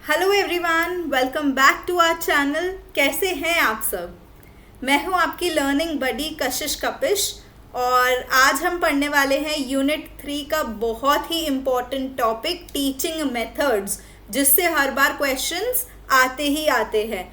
Hello everyone, welcome back to our channel. कैसे हैं आप सब? मैं हूं आपकी लर्निंग बडी कशिश कपिश और आज हम पढ़ने वाले हैं यूनिट 3 का बहुत ही इम्पोर्टेंट टॉपिक टीचिंग मेथड्स, जिससे हर बार क्वेश्चंस आते ही आते हैं।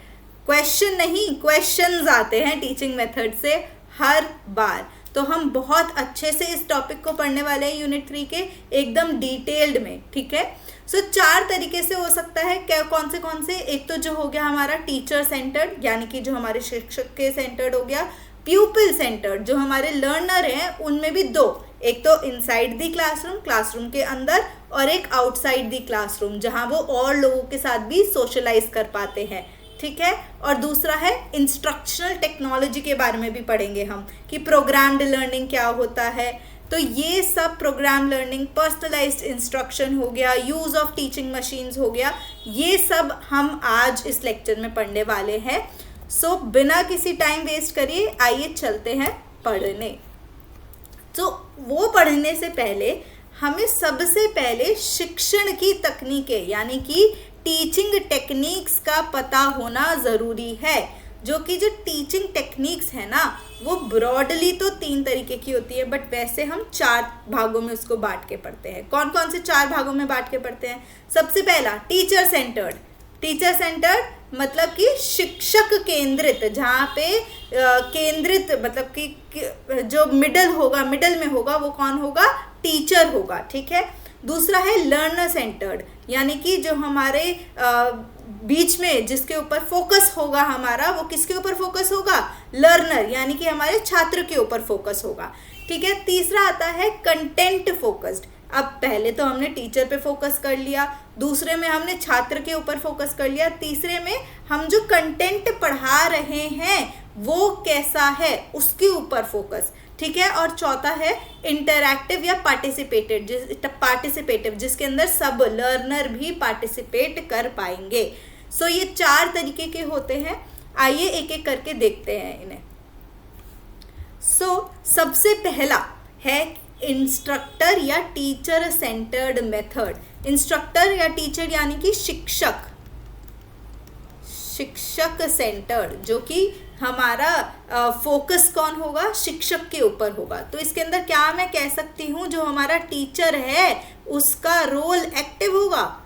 क्वेश्चन नहीं, क्वेश्चंस आते हैं टीचिंग मेथड से हर बार। तो हम बहुत अच्छे से इस टॉपिक को पढ़ने वाले हैं यूनिट 3 के एकदम डिटेल्ड में, ठीक है। सो 4 तरीके से हो सकता है। क्या कौन से? एक तो जो हो गया हमारा टीचर सेंटर्ड, यानी कि जो हमारे शिक्षक के सेंटर्ड हो गया। प्यूपिल सेंटर्ड, जो हमारे लर्नर हैं उनमें भी 2, एक तो इनसाइड दी क्लासरूम के अंदर, और एक आउटसाइड दी क्लासरूम, जहां वो और लोगों के साथ भी सोशलाइज कर पाते हैं, ठीक है। और दूसरा है इंस्ट्रक्शनल टेक्नोलॉजी के बारे में भी पढ़ेंगे हम, कि प्रोग्राम्ड लर्निंग क्या होता है। तो ये सब प्रोग्राम लर्निंग, पर्सनलाइज्ड इंस्ट्रक्शन हो गया, यूज ऑफ टीचिंग मशीन्स हो गया, ये सब हम आज इस लेक्चर में पढ़ने वाले हैं। सो बिना किसी टाइम वेस्ट करिए आइए चलते हैं पढ़ने। तो वो पढ़ने से पहले हमें सबसे पहले शिक्षण की तकनीकें यानी कि टीचिंग टेक्निक्स का पता होना ज़रूरी है। जो टीचिंग टेक्निक्स है ना, वो ब्रॉडली तो 3 तरीके की होती है, बट वैसे हम 4 भागों में उसको बांट के पढ़ते हैं। कौन कौन से 4 भागों में बांट के पढ़ते हैं? सबसे पहला टीचर सेंटर्ड। टीचर सेंटर्ड मतलब कि शिक्षक केंद्रित, जहाँ पे केंद्रित मतलब कि जो मिडल में होगा वो कौन होगा? टीचर होगा, ठीक है। दूसरा है लर्नर सेंटर्ड, यानी कि जो हमारे बीच में जिसके ऊपर फोकस होगा हमारा, वो किसके ऊपर फोकस होगा? लर्नर, यानी कि हमारे छात्र के ऊपर फोकस होगा, ठीक है। तीसरा आता है कंटेंट फोकस्ड। अब पहले तो हमने टीचर पे फोकस कर लिया, दूसरे में हमने छात्र के ऊपर फोकस कर लिया, तीसरे में हम जो कंटेंट पढ़ा रहे हैं वो कैसा है उसके ऊपर फोकस, ठीक है। और चौथा है इंटरैक्टिव या पार्टिसिपेटिव, जिसके अंदर सब लर्नर भी पार्टिसिपेट कर पाएंगे। सो ये 4 तरीके के होते हैं। आइए एक एक करके देखते हैं इन्हें। सबसे पहला है इंस्ट्रक्टर या टीचर सेंटर्ड मेथड। इंस्ट्रक्टर या टीचर यानी कि शिक्षक सेंटर्ड, जो कि हमारा फोकस कौन होगा? शिक्षक के ऊपर होगा। तो इसके अंदर क्या मैं कह सकती हूँ, जो हमारा टीचर है उसका रोल एक्टिव होगा,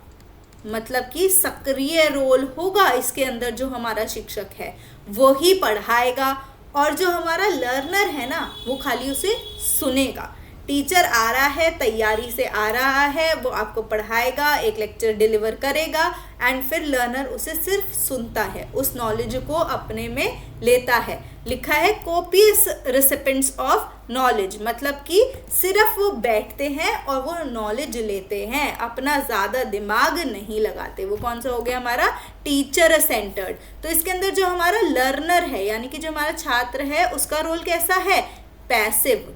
मतलब कि सक्रिय रोल होगा इसके अंदर। जो हमारा शिक्षक है वो ही पढ़ाएगा, और जो हमारा लर्नर है ना, वो खाली उसे सुनेगा। टीचर आ रहा है, तैयारी से आ रहा है, वो आपको पढ़ाएगा, एक लेक्चर डिलीवर करेगा, एंड फिर लर्नर उसे सिर्फ सुनता है, उस नॉलेज को अपने में लेता है। लिखा है कोपियस रिसिपेंट्स ऑफ नॉलेज, मतलब कि सिर्फ वो बैठते हैं और वो नॉलेज लेते हैं, अपना ज़्यादा दिमाग नहीं लगाते। वो कौन सा हो गया हमारा? Teacher centred. तो इसके अंदर जो हमारा लर्नर है यानी कि जो हमारा छात्र है, उसका रोल कैसा है? पैसिव,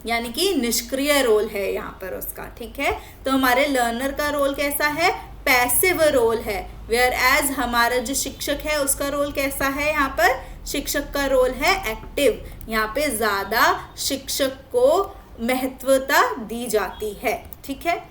यानी कि निष्क्रिय रोल है यहाँ पर उसका, ठीक है। तो हमारे लर्नर का रोल कैसा है? पैसिव रोल है। वेयर एज हमारा जो शिक्षक है उसका रोल कैसा है? यहाँ पर शिक्षक का रोल है एक्टिव। यहाँ पे ज़्यादा शिक्षक को महत्वता दी जाती है, ठीक है।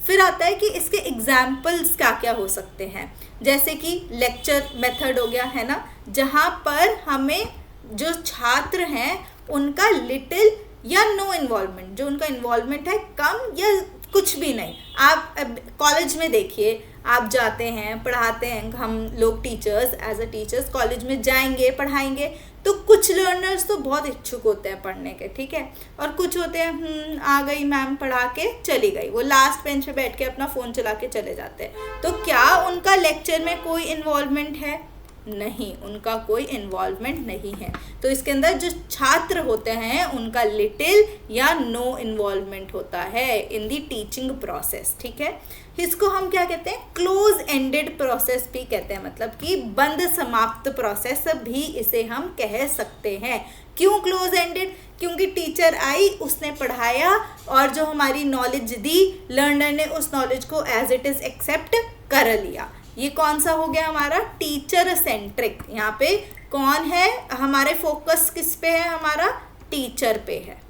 फिर आता है कि इसके एग्जाम्पल्स क्या क्या हो सकते हैं। जैसे कि लेक्चर मेथड हो गया है ना, जहाँ पर हमें जो छात्र हैं उनका लिटिल या नो इन्वॉल्वमेंट, जो उनका इन्वॉल्वमेंट है कम या कुछ भी नहीं। आप कॉलेज में देखिए, आप जाते हैं, पढ़ाते हैं, हम लोग teachers as a teachers college में जाएंगे, पढ़ाएंगे, तो कुछ लर्नर्स तो बहुत इच्छुक होते हैं पढ़ने के, ठीक है। और कुछ होते हैं आ गई मैम, पढ़ा के चली गई, वो लास्ट बेंच पे बैठ के अपना फ़ोन चला के चले जाते हैं। तो क्या उनका लेक्चर में कोई इन्वॉल्वमेंट है? नहीं, उनका कोई इन्वॉल्वमेंट नहीं है। तो इसके अंदर जो छात्र होते हैं उनका लिटिल या नो इन्वॉल्वमेंट होता है इन दी टीचिंग प्रोसेस, ठीक है। इसको हम क्या कहते हैं? क्लोज एंडेड प्रोसेस भी कहते हैं, मतलब कि बंद समाप्त प्रोसेस भी इसे हम कह सकते हैं। क्यों क्लोज एंडेड? क्योंकि टीचर आई, उसने पढ़ाया, और जो हमारी नॉलेज दी, लर्नर ने उस नॉलेज को एज इट इज़ एक्सेप्ट कर लिया। ये कौन सा हो गया हमारा? Teacher centric. यहाँ पे कौन है हमारे? फोकस किस पे है हमारा? टीचर पे है।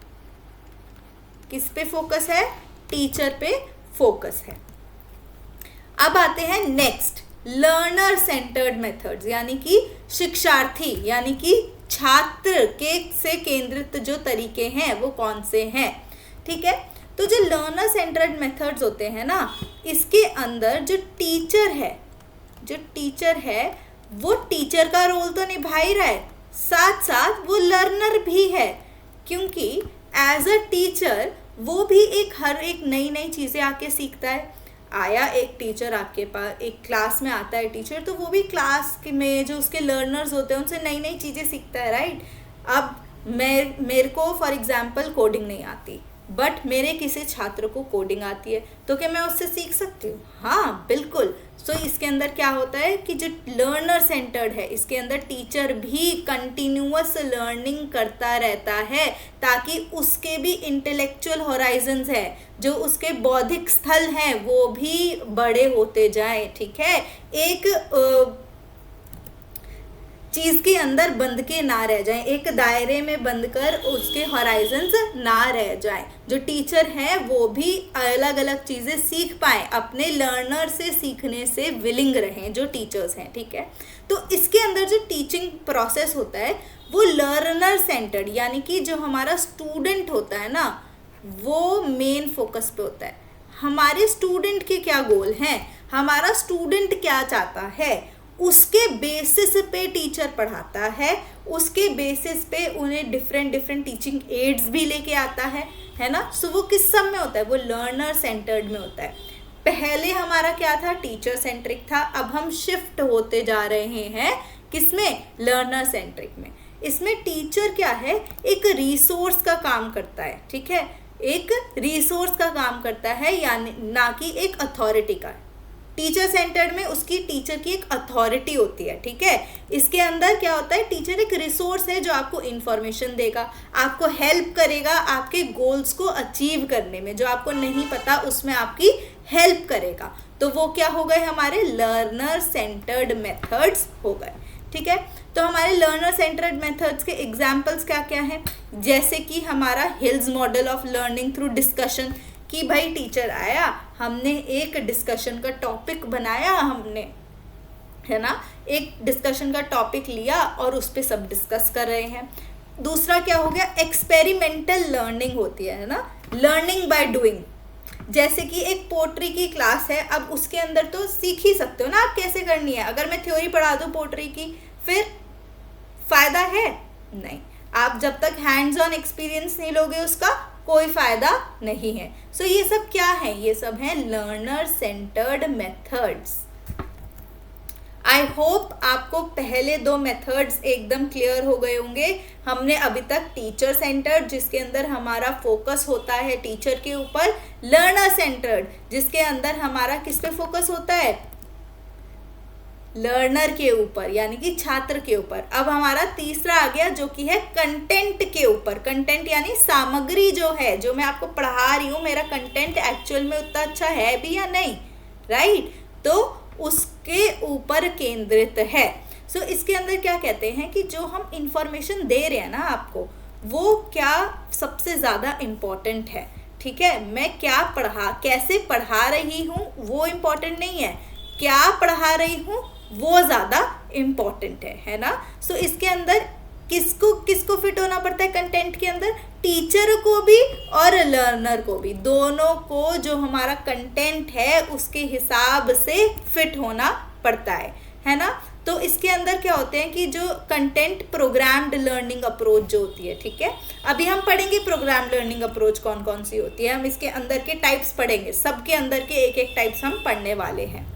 किस पे फोकस है? टीचर पे फोकस है। अब आते हैं नेक्स्ट, लर्नर सेंटर्ड मेथड्स, यानी कि शिक्षार्थी यानी कि छात्र के से केंद्रित जो तरीके हैं वो कौन से हैं। ठीक है, तो जो लर्नर सेंटर्ड मेथड्स होते हैं ना, इसके अंदर जो टीचर है वो टीचर का रोल तो निभा ही रहा है, साथ साथ वो लर्नर भी है, क्योंकि एज अ टीचर वो भी हर एक नई चीज़ें आके सीखता है। आया एक टीचर आपके पास, एक क्लास में आता है टीचर, तो वो भी क्लास में जो उसके लर्नर्स होते हैं उनसे नई चीज़ें सीखता है, राइट। अब मेरे को फॉर एग्जांपल कोडिंग नहीं आती, बट मेरे किसी छात्र को कोडिंग आती है, तो क्या मैं उससे सीख सकती हूँ? हाँ बिल्कुल। सो इसके अंदर क्या होता है कि जो लर्नर सेंटर्ड है, इसके अंदर टीचर भी कंटिन्यूअस लर्निंग करता रहता है, ताकि उसके भी इंटेलेक्चुअल होराइजन्स है, जो उसके बौद्धिक स्थल हैं वो भी बड़े होते जाएं। ठीक है, एक चीज़ के अंदर बंद के ना रह जाएं, एक दायरे में बंद कर उसके हॉराइजन्स ना रह जाएं। जो टीचर है वो भी अलग अलग चीज़ें सीख पाएं, अपने लर्नर से सीखने से विलिंग रहें जो टीचर्स हैं। ठीक है, तो इसके अंदर जो टीचिंग प्रोसेस होता है वो लर्नर सेंटर्ड, यानी कि जो हमारा स्टूडेंट होता है ना, वो मेन फोकस पे होता है। हमारे स्टूडेंट के क्या गोल हैं, हमारा स्टूडेंट क्या चाहता है, उसके बेसिस पे टीचर पढ़ाता है, उसके बेसिस पे उन्हें डिफरेंट टीचिंग एड्स भी लेके आता है ना। सो वो किस सब में होता है, वो लर्नर सेंटर्ड में होता है। पहले हमारा क्या था, टीचर सेंट्रिक था, अब हम शिफ्ट होते जा रहे हैं किसमें, लर्नर सेंट्रिक में। इसमें टीचर क्या है, एक रिसोर्स का काम करता है। ठीक है, एक रिसोर्स का काम करता है, यानी ना कि एक अथॉरिटी का। टीचर सेंटर्ड में उसकी टीचर की एक अथॉरिटी होती है। ठीक है, इसके अंदर क्या होता है, टीचर एक रिसोर्स है जो आपको इंफॉर्मेशन देगा, आपको हेल्प करेगा आपके गोल्स को अचीव करने में, जो आपको नहीं पता उसमें आपकी हेल्प करेगा। तो वो क्या हो गए, हमारे लर्नर सेंटर्ड मेथड्स हो गए। ठीक है, तो हमारे लर्नर सेंटर्ड मेथड्स के एग्जाम्पल्स क्या क्या हैं, जैसे कि हमारा hills model of learning through discussion, कि भाई टीचर आया, हमने एक डिस्कशन का टॉपिक बनाया, हमने है ना एक डिस्कशन का टॉपिक लिया और उस पर सब डिस्कस कर रहे हैं। दूसरा क्या हो गया, एक्सपेरिमेंटल लर्निंग होती है ना, लर्निंग बाय डूइंग। जैसे कि एक पोट्री की क्लास है, अब उसके अंदर तो सीख ही सकते हो ना आप कैसे करनी है। अगर मैं थ्योरी पढ़ा दूँ पोट्री की, फिर फायदा है नहीं, आप जब तक हैंड्स ऑन एक्सपीरियंस नहीं लोगे उसका कोई फायदा नहीं है। सो ये सब क्या है, ये सब हैं learner centred methods. I hope आपको पहले दो मेथड्स एकदम क्लियर हो गए होंगे। हमने अभी तक टीचर सेंटर्ड, जिसके अंदर हमारा फोकस होता है टीचर के ऊपर, लर्नर सेंटर्ड जिसके अंदर हमारा किस पे फोकस होता है, लर्नर के ऊपर यानी कि छात्र के ऊपर। अब हमारा तीसरा आ गया जो कि है कंटेंट के ऊपर। कंटेंट यानी सामग्री जो है, जो मैं आपको पढ़ा रही हूँ, मेरा कंटेंट एक्चुअल में उतना अच्छा है भी या नहीं, राइट, तो उसके ऊपर केंद्रित है। सो इसके अंदर क्या कहते हैं कि जो हम इंफॉर्मेशन दे रहे हैं ना आपको, वो क्या सबसे ज़्यादा इम्पोर्टेंट है। ठीक है, मैं क्या कैसे पढ़ा रही हूँ वो इम्पोर्टेंट नहीं है, क्या पढ़ा रही हूँ वो ज़्यादा इम्पॉर्टेंट है ना। सो इसके अंदर किसको फिट होना पड़ता है कंटेंट के अंदर, टीचर को भी और लर्नर को भी, दोनों को जो हमारा कंटेंट है उसके हिसाब से फिट होना पड़ता है ना। तो इसके अंदर क्या होते हैं कि जो कंटेंट प्रोग्राम्ड लर्निंग अप्रोच जो होती है, ठीक है, अभी हम पढ़ेंगे प्रोग्राम लर्निंग अप्रोच कौन कौन सी होती है, हम इसके अंदर के टाइप्स पढ़ेंगे, सबके अंदर के एक एक टाइप्स हम पढ़ने वाले हैं।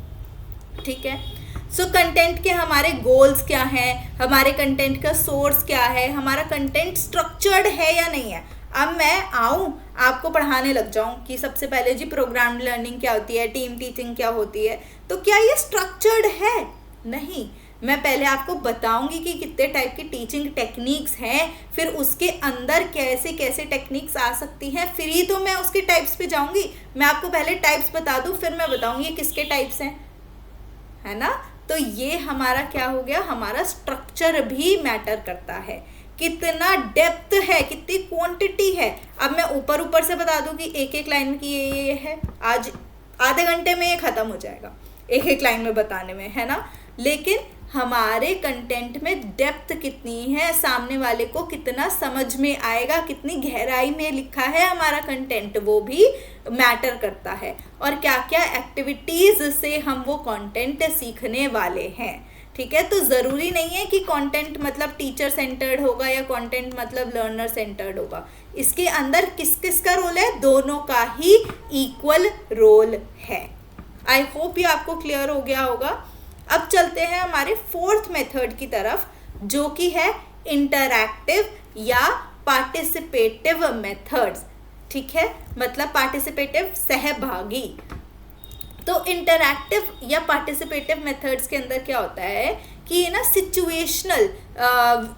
ठीक है, सो कंटेंट के हमारे गोल्स क्या हैं, हमारे कंटेंट का सोर्स क्या है, हमारा कंटेंट स्ट्रक्चर्ड है या नहीं है। अब मैं आऊँ आपको पढ़ाने लग जाऊँ कि सबसे पहले जी प्रोग्राम लर्निंग क्या होती है, टीम टीचिंग क्या होती है, तो क्या ये स्ट्रक्चर्ड है? नहीं, मैं पहले आपको बताऊंगी कि कितने टाइप की टीचिंग टेक्निक्स हैं, फिर उसके अंदर कैसे कैसे टेक्निक्स आ सकती हैं, फिर ही तो मैं उसके टाइप्स पे जाऊंगी। मैं आपको पहले टाइप्स बता दूं, फिर मैं बताऊंगी किसके टाइप्स हैं, है ना। तो ये हमारा क्या हो गया, हमारा स्ट्रक्चर भी मैटर करता है, कितना डेप्थ है, कितनी क्वांटिटी है। अब मैं ऊपर से बता दूं कि एक एक लाइन की ये है, आज आधे घंटे में ये खत्म हो जाएगा, एक एक लाइन में बताने में, है ना। लेकिन हमारे कंटेंट में डेप्थ कितनी है, सामने वाले को कितना समझ में आएगा, कितनी गहराई में लिखा है हमारा कंटेंट, वो भी मैटर करता है। और क्या क्या एक्टिविटीज़ से हम वो कंटेंट सीखने वाले हैं, ठीक है। तो ज़रूरी नहीं है कि कंटेंट मतलब टीचर सेंटर्ड होगा या कंटेंट मतलब लर्नर सेंटर्ड होगा। इसके अंदर किस किस का रोल है, दोनों का ही इक्वल रोल है। आई होप ये आपको क्लियर हो गया होगा। अब चलते हैं हमारे फोर्थ मेथड की तरफ, जो कि है इंटरैक्टिव या पार्टिसिपेटिव मेथड्स, ठीक है, मतलब पार्टिसिपेटिव, सहभागी। तो इंटरैक्टिव या पार्टिसिपेटिव मेथड्स के अंदर क्या होता है कि ये ना सिचुएशनल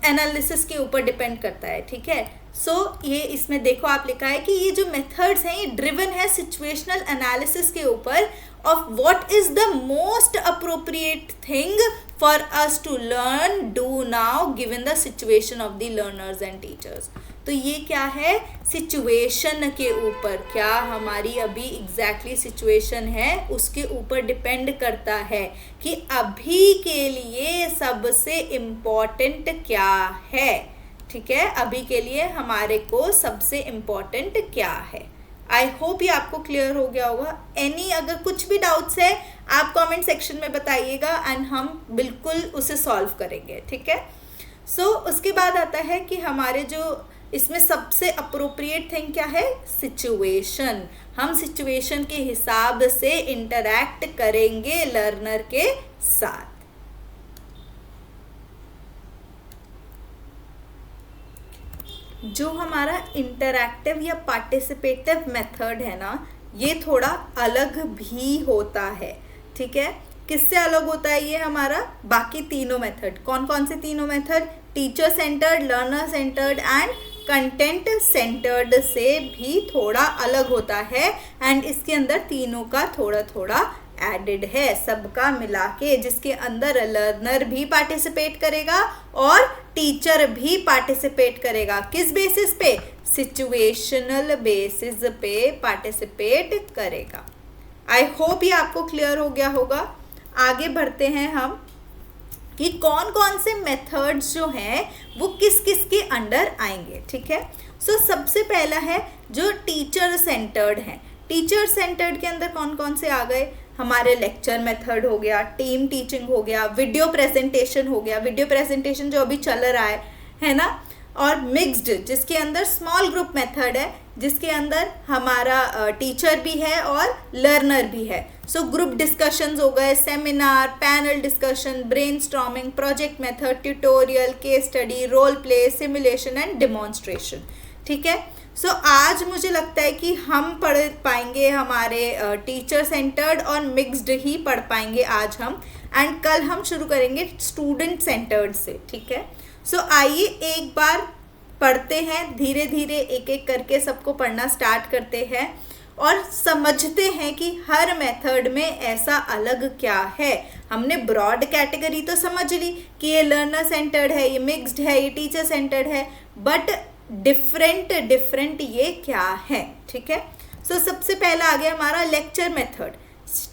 एनालिसिस के ऊपर डिपेंड करता है, ठीक है। सो ये इसमें देखो आप लिखा है कि ये जो मेथड्स हैं ये ड्रिवन है सिचुएशनल एनालिसिस के ऊपर of what is the most appropriate thing for us to learn do now given the situation of the learners and teachers. तो ये क्या है, सिचुएशन के ऊपर, क्या हमारी अभी एग्जैक्टली सिचुएशन है उसके ऊपर डिपेंड करता है कि अभी के लिए सबसे इम्पोर्टेंट क्या है, ठीक है। अभी के लिए हमारे को सबसे इम्पोर्टेंट क्या है। आई होप ये आपको क्लियर हो गया होगा। एनी अगर कुछ भी डाउट्स है आप कमेंट सेक्शन में बताइएगा एंड हम बिल्कुल उसे सॉल्व करेंगे, ठीक है। सो उसके बाद आता है कि हमारे जो इसमें सबसे अप्रोप्रिएट थिंग क्या है, सिचुएशन। हम सिचुएशन के हिसाब से इंटरैक्ट करेंगे लर्नर के साथ। जो हमारा इंटरैक्टिव या पार्टिसिपेटिव मेथड है ना, ये थोड़ा अलग भी होता है, ठीक है। किससे अलग होता है ये हमारा बाकी तीनों मेथड? कौन कौन से तीनों method? Teacher centred, learner centred and content centred से भी थोड़ा अलग होता है। एंड इसके अंदर तीनों का थोड़ा थोड़ा एडेड है, सबका मिला के, जिसके अंदर लर्नर भी पार्टिसिपेट करेगा और टीचर भी पार्टिसिपेट करेगा। किस बेसिस पे? सिचुएशनल बेसिस पे पार्टिसिपेट करेगा। आई होप ये आपको क्लियर हो गया होगा। आगे बढ़ते हैं हम कि कौन कौन से मेथड्स जो हैं वो किस किस के अंडर आएंगे, ठीक है। सो सबसे पहला है जो टीचर सेंटर्ड है। टीचर सेंटर्ड के अंदर कौन कौन से आ गए? हमारे लेक्चर मेथड हो गया, टीम टीचिंग हो गया, वीडियो प्रेजेंटेशन हो गया, वीडियो प्रेजेंटेशन जो अभी चल रहा है ना, और मिक्स्ड जिसके अंदर स्मॉल ग्रुप मेथड है, जिसके अंदर हमारा टीचर भी है और लर्नर भी है। सो ग्रुप डिस्कशंस हो गए, seminar, panel discussion, brainstorming, project method, tutorial, case study, role play, simulation and demonstration, ठीक है। सो आज मुझे लगता है कि हम पढ़ पाएंगे हमारे टीचर सेंटर्ड और मिक्स्ड ही पढ़ पाएंगे आज हम, एंड कल हम शुरू करेंगे स्टूडेंट सेंटर्ड से, ठीक है। सो आइए एक बार पढ़ते हैं, धीरे धीरे एक एक करके सबको पढ़ना स्टार्ट करते हैं और समझते हैं कि हर मेथड में ऐसा अलग क्या है। हमने ब्रॉड कैटेगरी तो समझ ली कि ये लर्नर सेंटर्ड है, ये मिक्स्ड है, ये टीचर सेंटर्ड है, बट डिफरेंट ये क्या है, ठीक है। सो सबसे पहला आ गया हमारा लेक्चर मेथड,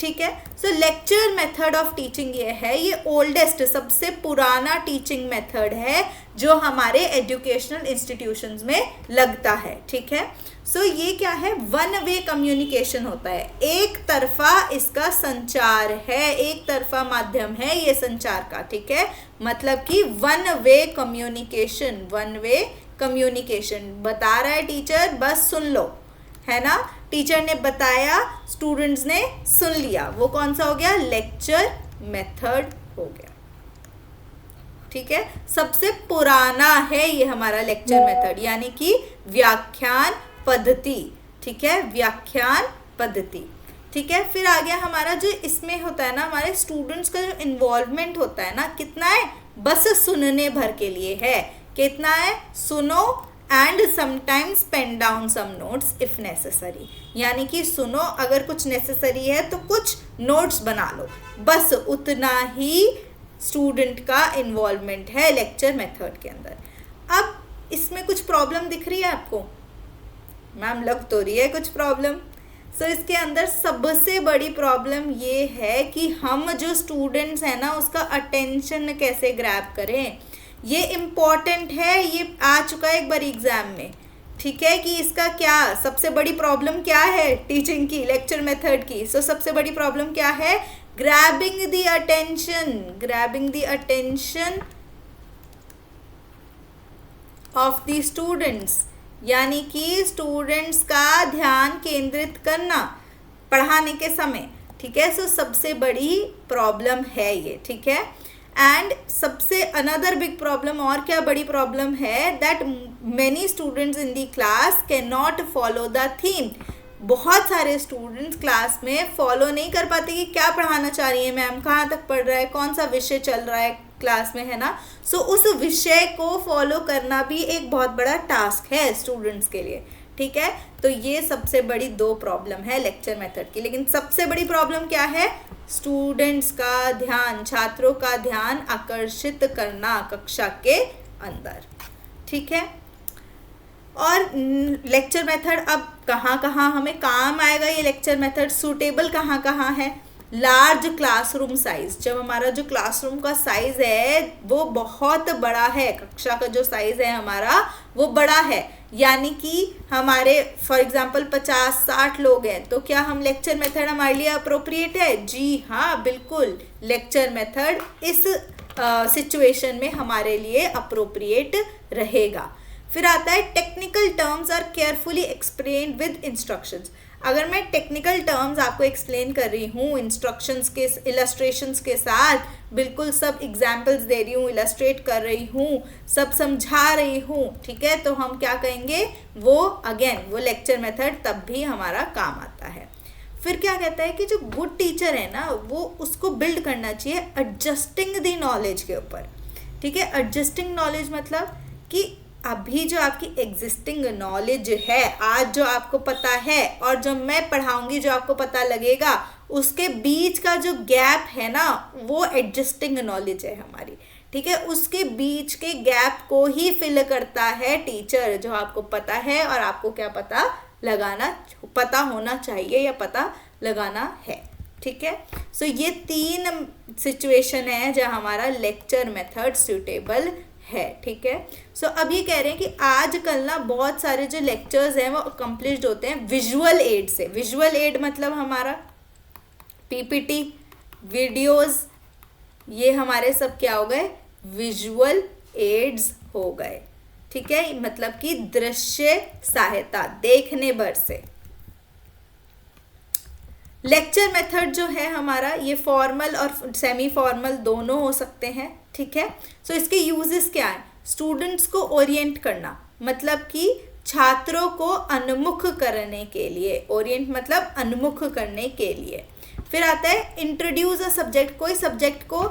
ठीक है। सो लेक्चर मेथड ऑफ टीचिंग ये है, ये ओल्डेस्ट सबसे पुराना टीचिंग मेथड है जो हमारे एजुकेशनल इंस्टीट्यूशंस में लगता है, ठीक है। सो ये क्या है, वन वे कम्युनिकेशन होता है, एक तरफा इसका संचार है, एक तरफा माध्यम है ये संचार का, ठीक है। मतलब कि one way communication, one way communication बता रहा है टीचर, बस सुन लो, है ना। टीचर ने बताया, स्टूडेंट्स ने सुन लिया, वो कौन सा हो गया, लेक्चर मेथड हो गया, ठीक है। सबसे पुराना है ये हमारा लेक्चर मेथड, यानी कि व्याख्यान पद्धति, ठीक है, व्याख्यान पद्धति, ठीक है। फिर आ गया हमारा जो इसमें होता है ना, हमारे स्टूडेंट्स का जो इन्वॉल्वमेंट होता है ना, कितना है, बस सुनने भर के लिए है, कितना है, सुनो and sometimes pen down some notes if necessary, यानी कि सुनो, अगर कुछ नेसेसरी है तो कुछ नोट्स बना लो, बस उतना ही स्टूडेंट का इन्वॉल्वमेंट है लेक्चर मेथड के अंदर। अब इसमें कुछ प्रॉब्लम दिख रही है आपको? मैम लग तो रही है कुछ प्रॉब्लम। सो इसके अंदर सबसे बड़ी प्रॉब्लम ये है कि हम जो स्टूडेंट्स हैं ना उसका अटेंशन कैसे ग्रैब करें। ये इम्पॉर्टेंट है, ये आ चुका है एक बार एग्जाम में, ठीक है, कि इसका क्या सबसे बड़ी प्रॉब्लम क्या है टीचिंग की, लेक्चर मेथड की। सो सबसे बड़ी प्रॉब्लम क्या है, grabbing the attention of the students, यानी कि स्टूडेंट्स का ध्यान केंद्रित करना पढ़ाने के समय, ठीक है। सो सबसे बड़ी प्रॉब्लम है ये, ठीक है। एंड सबसे अनदर बिग प्रॉब्लम, और क्या बड़ी प्रॉब्लम है, that many students in the class can not follow the theme. बहुत सारे स्टूडेंट्स क्लास में फॉलो नहीं कर पाते कि क्या पढ़ाना चाह रही है मैम, कहाँ तक पढ़ रहा है, कौन सा विषय चल रहा है क्लास में, है ना। सो उस विषय को फॉलो करना भी एक बहुत बड़ा टास्क है स्टूडेंट्स के लिए, ठीक है। तो ये सबसे बड़ी दो प्रॉब्लम है लेक्चर मेथड की। लेकिन सबसे बड़ी प्रॉब्लम क्या है, स्टूडेंट्स का ध्यान, छात्रों का ध्यान आकर्षित करना कक्षा के अंदर, ठीक है। और लेक्चर मेथड अब कहाँ कहाँ हमें काम आएगा, ये लेक्चर मेथड सूटेबल कहाँ कहाँ है। लार्ज क्लासरूम साइज, जब हमारा जो क्लासरूम का साइज है वो बहुत बड़ा है, कक्षा का जो साइज है हमारा वो बड़ा है, यानी कि हमारे फॉर एग्जांपल 50-60 लोग हैं, तो क्या हम लेक्चर मेथड हमारे लिए अप्रोप्रिएट है? जी हाँ, बिल्कुल लेक्चर मेथड इस सिचुएशन में हमारे लिए अप्रोप्रिएट रहेगा। फिर आता है technical terms are carefully explained with instructions. अगर मैं टेक्निकल टर्म्स आपको एक्सप्लेन कर रही हूँ इन्स्ट्रक्शंस के, इलस्ट्रेशंस के साथ, बिल्कुल सब एग्जाम्पल्स दे रही हूँ, इलस्ट्रेट कर रही हूँ, सब समझा रही हूँ, ठीक है, तो हम क्या कहेंगे, वो अगेन वो लेक्चर मेथड तब भी हमारा काम आता है। फिर क्या कहता है कि जो गुड टीचर है ना वो उसको बिल्ड करना चाहिए एडजस्टिंग द नॉलेज के ऊपर, ठीक है। एडजस्टिंग नॉलेज मतलब कि अभी जो आपकी एग्जिस्टिंग नॉलेज है, आज जो आपको पता है और जो मैं पढ़ाऊंगी जो आपको पता लगेगा, उसके बीच का जो गैप है ना वो एडजस्टिंग नॉलेज है हमारी, ठीक है। उसके बीच के गैप को ही फिल करता है टीचर, जो आपको पता है और आपको क्या पता होना चाहिए या पता लगाना है, ठीक है। सो ये 3 सिचुएशन है जहाँ हमारा लेक्चर मेथड सूटेबल है, ठीक है। सो अब ये कह रहे हैं कि आजकल ना बहुत सारे जो लेक्चर्स हैं वो अकम्प्लिश्ड होते हैं विजुअल एड से। विजुअल एड मतलब हमारा पीपीटी, वीडियोस, ये हमारे सब क्या हो गए, विजुअल एड्स हो गए, ठीक है। मतलब कि दृश्य सहायता, देखने भर से। लेक्चर मेथड जो है हमारा ये फॉर्मल और सेमी फॉर्मल दोनों हो सकते हैं, ठीक है। सो इसके यूजेस क्या है, स्टूडेंट्स को ओरिएंट करना, मतलब कि छात्रों को उन्मुख करने के लिए, ओरिएंट मतलब उन्मुख करने के लिए। फिर आता है इंट्रोड्यूस अ सब्जेक्ट, कोई सब्जेक्ट को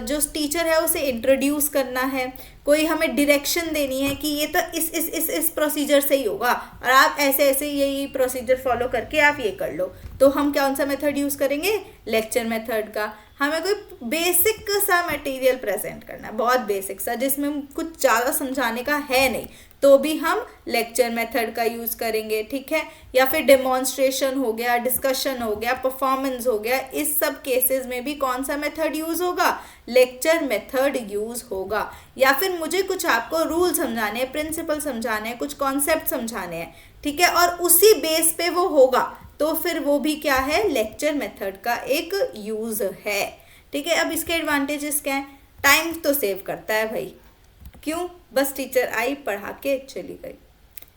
जो टीचर है उसे इंट्रोड्यूस करना है, कोई हमें डायरेक्शन देनी है कि ये तो इस प्रोसीजर से ही होगा और आप ऐसे ऐसे यही प्रोसीजर फॉलो करके आप ये कर लो, तो हम कौन सा मेथड यूज़ करेंगे, लेक्चर मेथड का। हमें कोई बेसिक सा मटेरियल प्रेजेंट करना है, बहुत बेसिक सा, जिसमें कुछ ज़्यादा समझाने का है नहीं, तो भी हम लेक्चर मेथड का यूज़ करेंगे, ठीक है। या फिर डेमोन्स्ट्रेशन हो गया, डिस्कशन हो गया, परफॉर्मेंस हो गया, इस सब केसेस में भी कौन सा मेथड यूज़ होगा, लेक्चर मेथड यूज़ होगा। या फिर मुझे कुछ आपको रूल समझाने हैं, प्रिंसिपल समझाने हैं, कुछ कॉन्सेप्ट समझाने हैं, ठीक है, और उसी बेस पे वो होगा, तो फिर वो भी क्या है, लेक्चर मेथड का एक यूज़ है, ठीक है। अब इसके एडवांटेजेस क्या हैं, टाइम तो सेव करता है भाई, क्यों, बस टीचर आई पढ़ा के चली गई,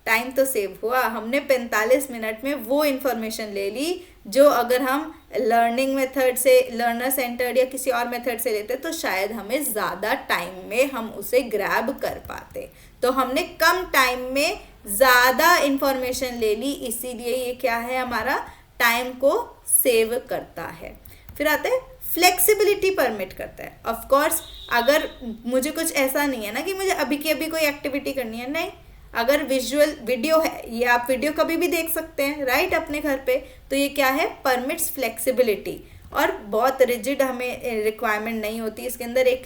टाइम तो सेव हुआ, हमने 45 मिनट में वो इन्फॉर्मेशन ले ली जो अगर हम लर्निंग मेथड से, लर्नर सेंटर्ड या किसी और मेथड से लेते तो शायद हमें ज़्यादा टाइम में हम उसे ग्रैब कर पाते। तो हमने कम टाइम में ज़्यादा इन्फॉर्मेशन ले ली, इसीलिए ये क्या है, हमारा टाइम को सेव करता है। फिर आता है फ्लेक्सिबिलिटी परमिट करता है। ऑफ कोर्स अगर मुझे कुछ ऐसा नहीं है ना कि मुझे अभी की अभी कोई एक्टिविटी करनी है, नहीं, अगर वीडियो है, ये आप वीडियो कभी भी देख सकते हैं, राइट, अपने घर पे, तो ये क्या है, परमिट्स फ्लेक्सिबिलिटी। और बहुत रिजिड हमें रिक्वायरमेंट नहीं होती इसके अंदर, एक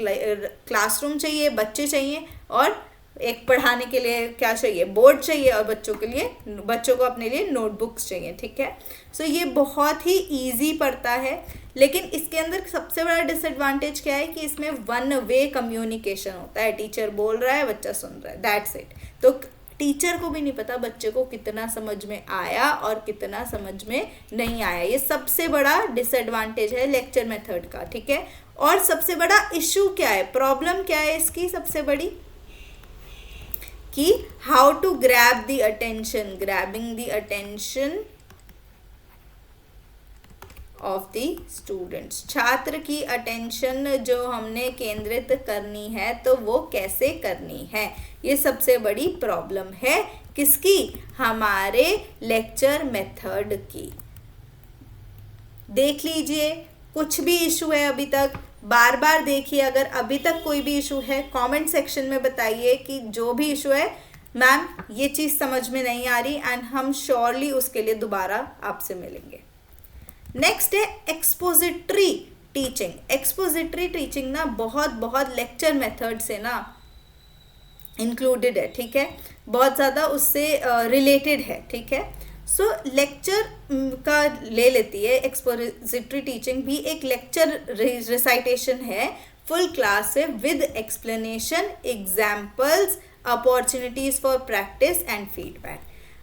क्लासरूम चाहिए, बच्चे चाहिए और एक पढ़ाने के लिए क्या चाहिए, बोर्ड चाहिए, और बच्चों को अपने लिए नोटबुक्स चाहिए, ठीक है। सो ये बहुत ही ईजी पड़ता है, लेकिन इसके अंदर सबसे बड़ा डिसएडवांटेज क्या है कि इसमें वन वे कम्युनिकेशन होता है, टीचर बोल रहा है, बच्चा सुन रहा है, दैट्स इट। तो टीचर को भी नहीं पता बच्चे को कितना समझ में आया और कितना समझ में नहीं आया। ये सबसे बड़ा डिसएडवांटेज है लेक्चर मेथड का, ठीक है। और सबसे बड़ा इशू क्या है, प्रॉब्लम क्या है इसकी सबसे बड़ी, कि how to grab the attention, grabbing the attention of the students. छात्र की अटेंशन जो हमने केंद्रित करनी है तो वो कैसे करनी है, ये सबसे बड़ी प्रॉब्लम है किसकी, हमारे लेक्चर मेथड की। देख लीजिए, कुछ भी इशू है अभी तक, बार बार देखिए, अगर अभी तक कोई भी इशू है कमेंट सेक्शन में बताइए कि जो भी इशू है मैम ये चीज़ समझ में नहीं आ रही, एंड हम श्योरली उसके लिए दोबारा आपसे मिलेंगे। नेक्स्ट है एक्सपोजिटरी टीचिंग। एक्सपोजिटरी टीचिंग ना बहुत लेक्चर मेथड से ना इंक्लूडेड है, ठीक है, बहुत ज़्यादा उससे रिलेटेड है, ठीक है। सो लेक्चर का ले लेती है, एक्सपोजिटरी टीचिंग भी एक लेक्चर रिसाइटेशन है फुल क्लास से, with explanation, examples, opportunities for practice and feedback.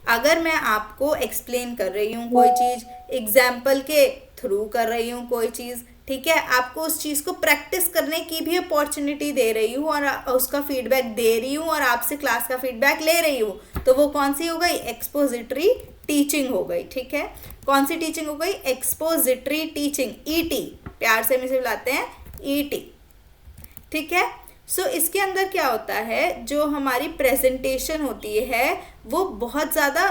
अगर मैं आपको एक्सप्लेन कर रही हूँ कोई चीज़, एग्जाम्पल के थ्रू कर रही हूँ कोई चीज़, ठीक है, आपको उस चीज़ को प्रैक्टिस करने की भी अपॉर्चुनिटी दे रही हूँ और उसका फीडबैक दे रही हूँ और आपसे क्लास का फीडबैक ले रही हूँ, तो वो कौन सी हो गई, एक्सपोजिटरी टीचिंग हो गई, ठीक है। कौन सी टीचिंग हो गई, एक्सपोजिटरी टीचिंग, ईटी, प्यार से हम इसे बुलाते हैं ईटी, ठीक है। सो इसके अंदर क्या होता है, जो हमारी प्रेजेंटेशन होती है वो बहुत ज़्यादा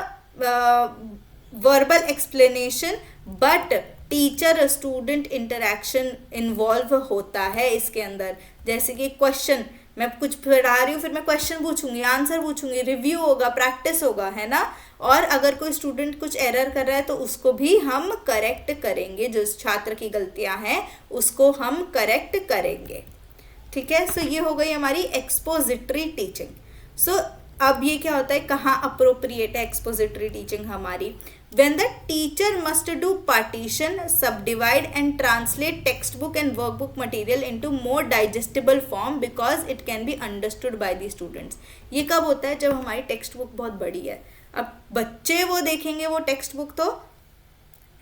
verbal explanation but teacher student interaction involve होता है इसके अंदर। जैसे कि क्वेश्चन, मैं कुछ पढ़ा रही हूँ, फिर मैं क्वेश्चन पूछूंगी, आंसर पूछूंगी, रिव्यू होगा, प्रैक्टिस होगा, है ना। और अगर कोई स्टूडेंट कुछ एरर कर रहा है तो उसको भी हम करेक्ट करेंगे, जो छात्र की गलतियाँ हैं उसको हम करेक्ट करेंगे, ठीक है। सो ये हो गई हमारी एक्सपोजिटरी टीचिंग। सो अब ये क्या होता है, कहाँ अप्रोप्रिएट है एक्सपोजिटरी टीचिंग हमारी, when the teacher must do partition, subdivide and translate textbook and workbook material into more digestible form because it can be understood by the students। ये कब होता है, जब हमारी टेक्स्ट बुक बहुत बड़ी है। अब बच्चे वो देखेंगे वो टेक्स्ट बुक तो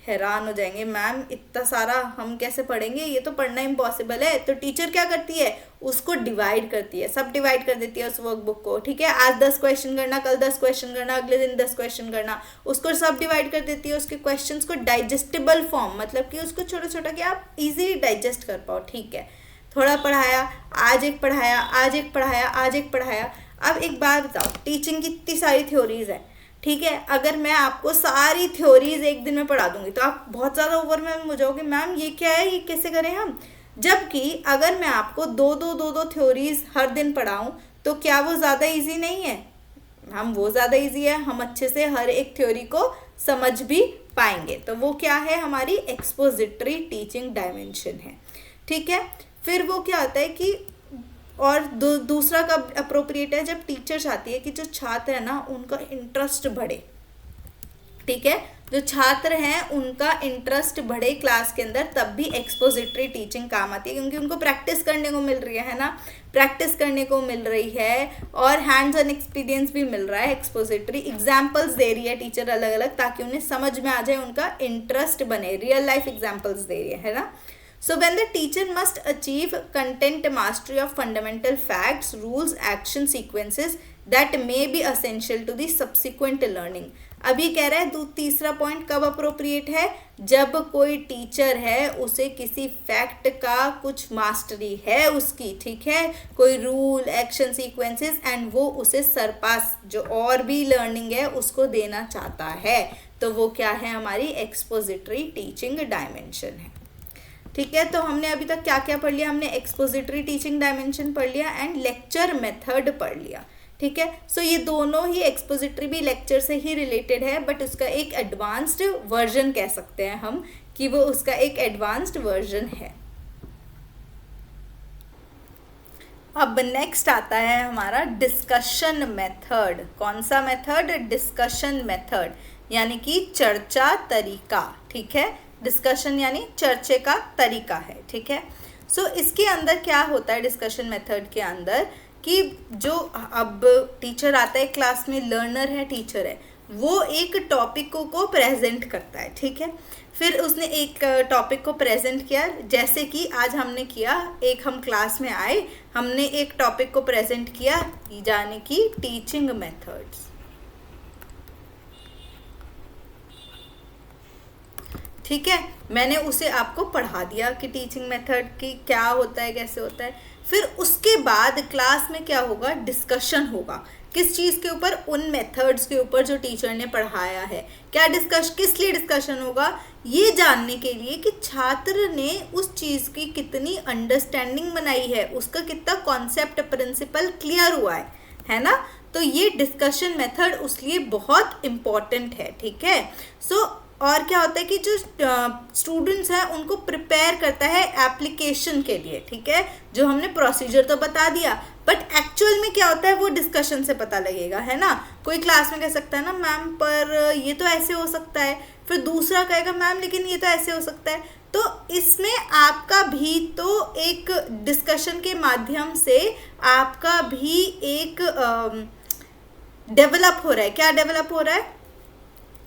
हैरान हो जाएंगे, मैम इतना सारा हम कैसे पढ़ेंगे, ये तो पढ़ना इम्पॉसिबल है। तो टीचर क्या करती है, उसको डिवाइड करती है, सब डिवाइड कर देती है उस वर्कबुक को, ठीक है। आज 10 क्वेश्चन करना, कल 10 क्वेश्चन करना, अगले दिन 10 क्वेश्चन करना, उसको सब डिवाइड कर देती है, उसके क्वेश्चंस को डाइजेस्टिबल फॉर्म, मतलब कि उसको छोटा छोटा कि आप इजीली डाइजेस्ट कर पाओ, ठीक है। थोड़ा पढ़ाया, आज एक पढ़ाया, आज एक पढ़ाया, आज एक पढ़ाया। अब एक बात बताओ, टीचिंग की इतनी सारी थ्योरीज है, ठीक है, अगर मैं आपको सारी थ्योरीज एक दिन में पढ़ा दूंगी तो आप बहुत ज़्यादा ओवरवेल्म हो जाओगे, मैम ये क्या है, ये कैसे करें हम। जबकि अगर मैं आपको दो थ्योरीज हर दिन पढ़ाऊं तो क्या वो ज़्यादा इजी नहीं है, हम वो ज़्यादा इजी है, हम अच्छे से हर एक थ्योरी को समझ भी पाएंगे। तो वो क्या है, हमारी एक्सपोजिटरी टीचिंग डायमेंशन है, ठीक है। फिर वो क्या होता है कि और दूसरा कब अप्रोप्रिएट है, जब टीचर चाहती है कि जो छात्र है ना उनका इंटरेस्ट बढ़े, ठीक है, जो छात्र हैं उनका इंटरेस्ट बढ़े क्लास के अंदर, तब भी एक्सपोजिटरी टीचिंग काम आती है, क्योंकि उनको प्रैक्टिस करने को मिल रही है ना, प्रैक्टिस करने को मिल रही है और हैंड्स ऑन एक्सपीरियंस भी मिल रहा है। एक्सपोजिटरी एग्जाम्पल्स दे रही है टीचर अलग अलग, ताकि उन्हें समझ में आ जाए, उनका इंटरेस्ट बने, रियल लाइफ एग्जाम्पल्स दे रही है ना। So when the teacher must achieve content mastery of fundamental facts, rules, action sequences that may be essential to the subsequent learning। अब ये कह रहा है तीसरा पॉइंट कब अप्रोप्रिएट है, जब कोई टीचर है उसे किसी फैक्ट का कुछ मास्टरी है उसकी, ठीक है, कोई रूल, एक्शन सीक्वेंसेस, एंड वो उसे सरपास जो और भी लर्निंग है उसको देना चाहता है, तो वो क्या है, हमारी एक्सपोजिटरी टीचिंग डायमेंशन है, ठीक है। तो हमने अभी तक क्या क्या पढ़ लिया, हमने एक्सपोजिटरी टीचिंग डायमेंशन पढ़ लिया एंड लेक्चर मेथड पढ़ लिया, ठीक है। सो ये दोनों ही, एक्सपोजिटरी भी लेक्चर से ही रिलेटेड है, बट उसका एक एडवांस्ड वर्जन कह सकते हैं हम कि वो उसका एक एडवांस्ड वर्जन है। अब नेक्स्ट आता है हमारा डिस्कशन मेथड। कौन सा मेथड? डिस्कशन मेथड, यानी कि चर्चा तरीका। ठीक है, डिस्कशन यानी चर्चे का तरीका है। ठीक है, सो इसके अंदर क्या होता है डिस्कशन मेथड के अंदर कि जो अब टीचर आता है क्लास में, लर्नर है, टीचर है, वो एक टॉपिक को प्रेजेंट करता है। ठीक है, फिर उसने एक टॉपिक को प्रेजेंट किया, जैसे कि आज हमने किया। एक हम क्लास में आए, हमने एक टॉपिक को प्रेजेंट किया, यानी कि टीचिंग मेथड्स। ठीक है, मैंने उसे आपको पढ़ा दिया कि टीचिंग मेथड की क्या होता है, कैसे होता है। फिर उसके बाद क्लास में क्या होगा? डिस्कशन होगा। किस चीज़ के ऊपर? उन मेथड्स के ऊपर जो टीचर ने पढ़ाया है। क्या किस लिए डिस्कशन होगा? ये जानने के लिए कि छात्र ने उस चीज़ की कितनी अंडरस्टैंडिंग बनाई है, उसका कितना कॉन्सेप्ट प्रिंसिपल क्लियर हुआ है ना। तो ये डिस्कशन मेथड उसलिए बहुत इम्पॉर्टेंट है। ठीक है, सो और क्या होता है कि जो स्टूडेंट्स हैं उनको प्रिपेयर करता है एप्लीकेशन के लिए। ठीक है, जो हमने प्रोसीजर तो बता दिया, बट एक्चुअल में क्या होता है वो डिस्कशन से पता लगेगा, है ना। कोई क्लास में कह सकता है ना, मैम पर ये तो ऐसे हो सकता है, फिर दूसरा कहेगा मैम लेकिन ये तो ऐसे हो सकता है। तो इसमें आपका भी तो एक डिस्कशन के माध्यम से आपका भी एक डेवलप हो रहा है। क्या डेवलप हो रहा है?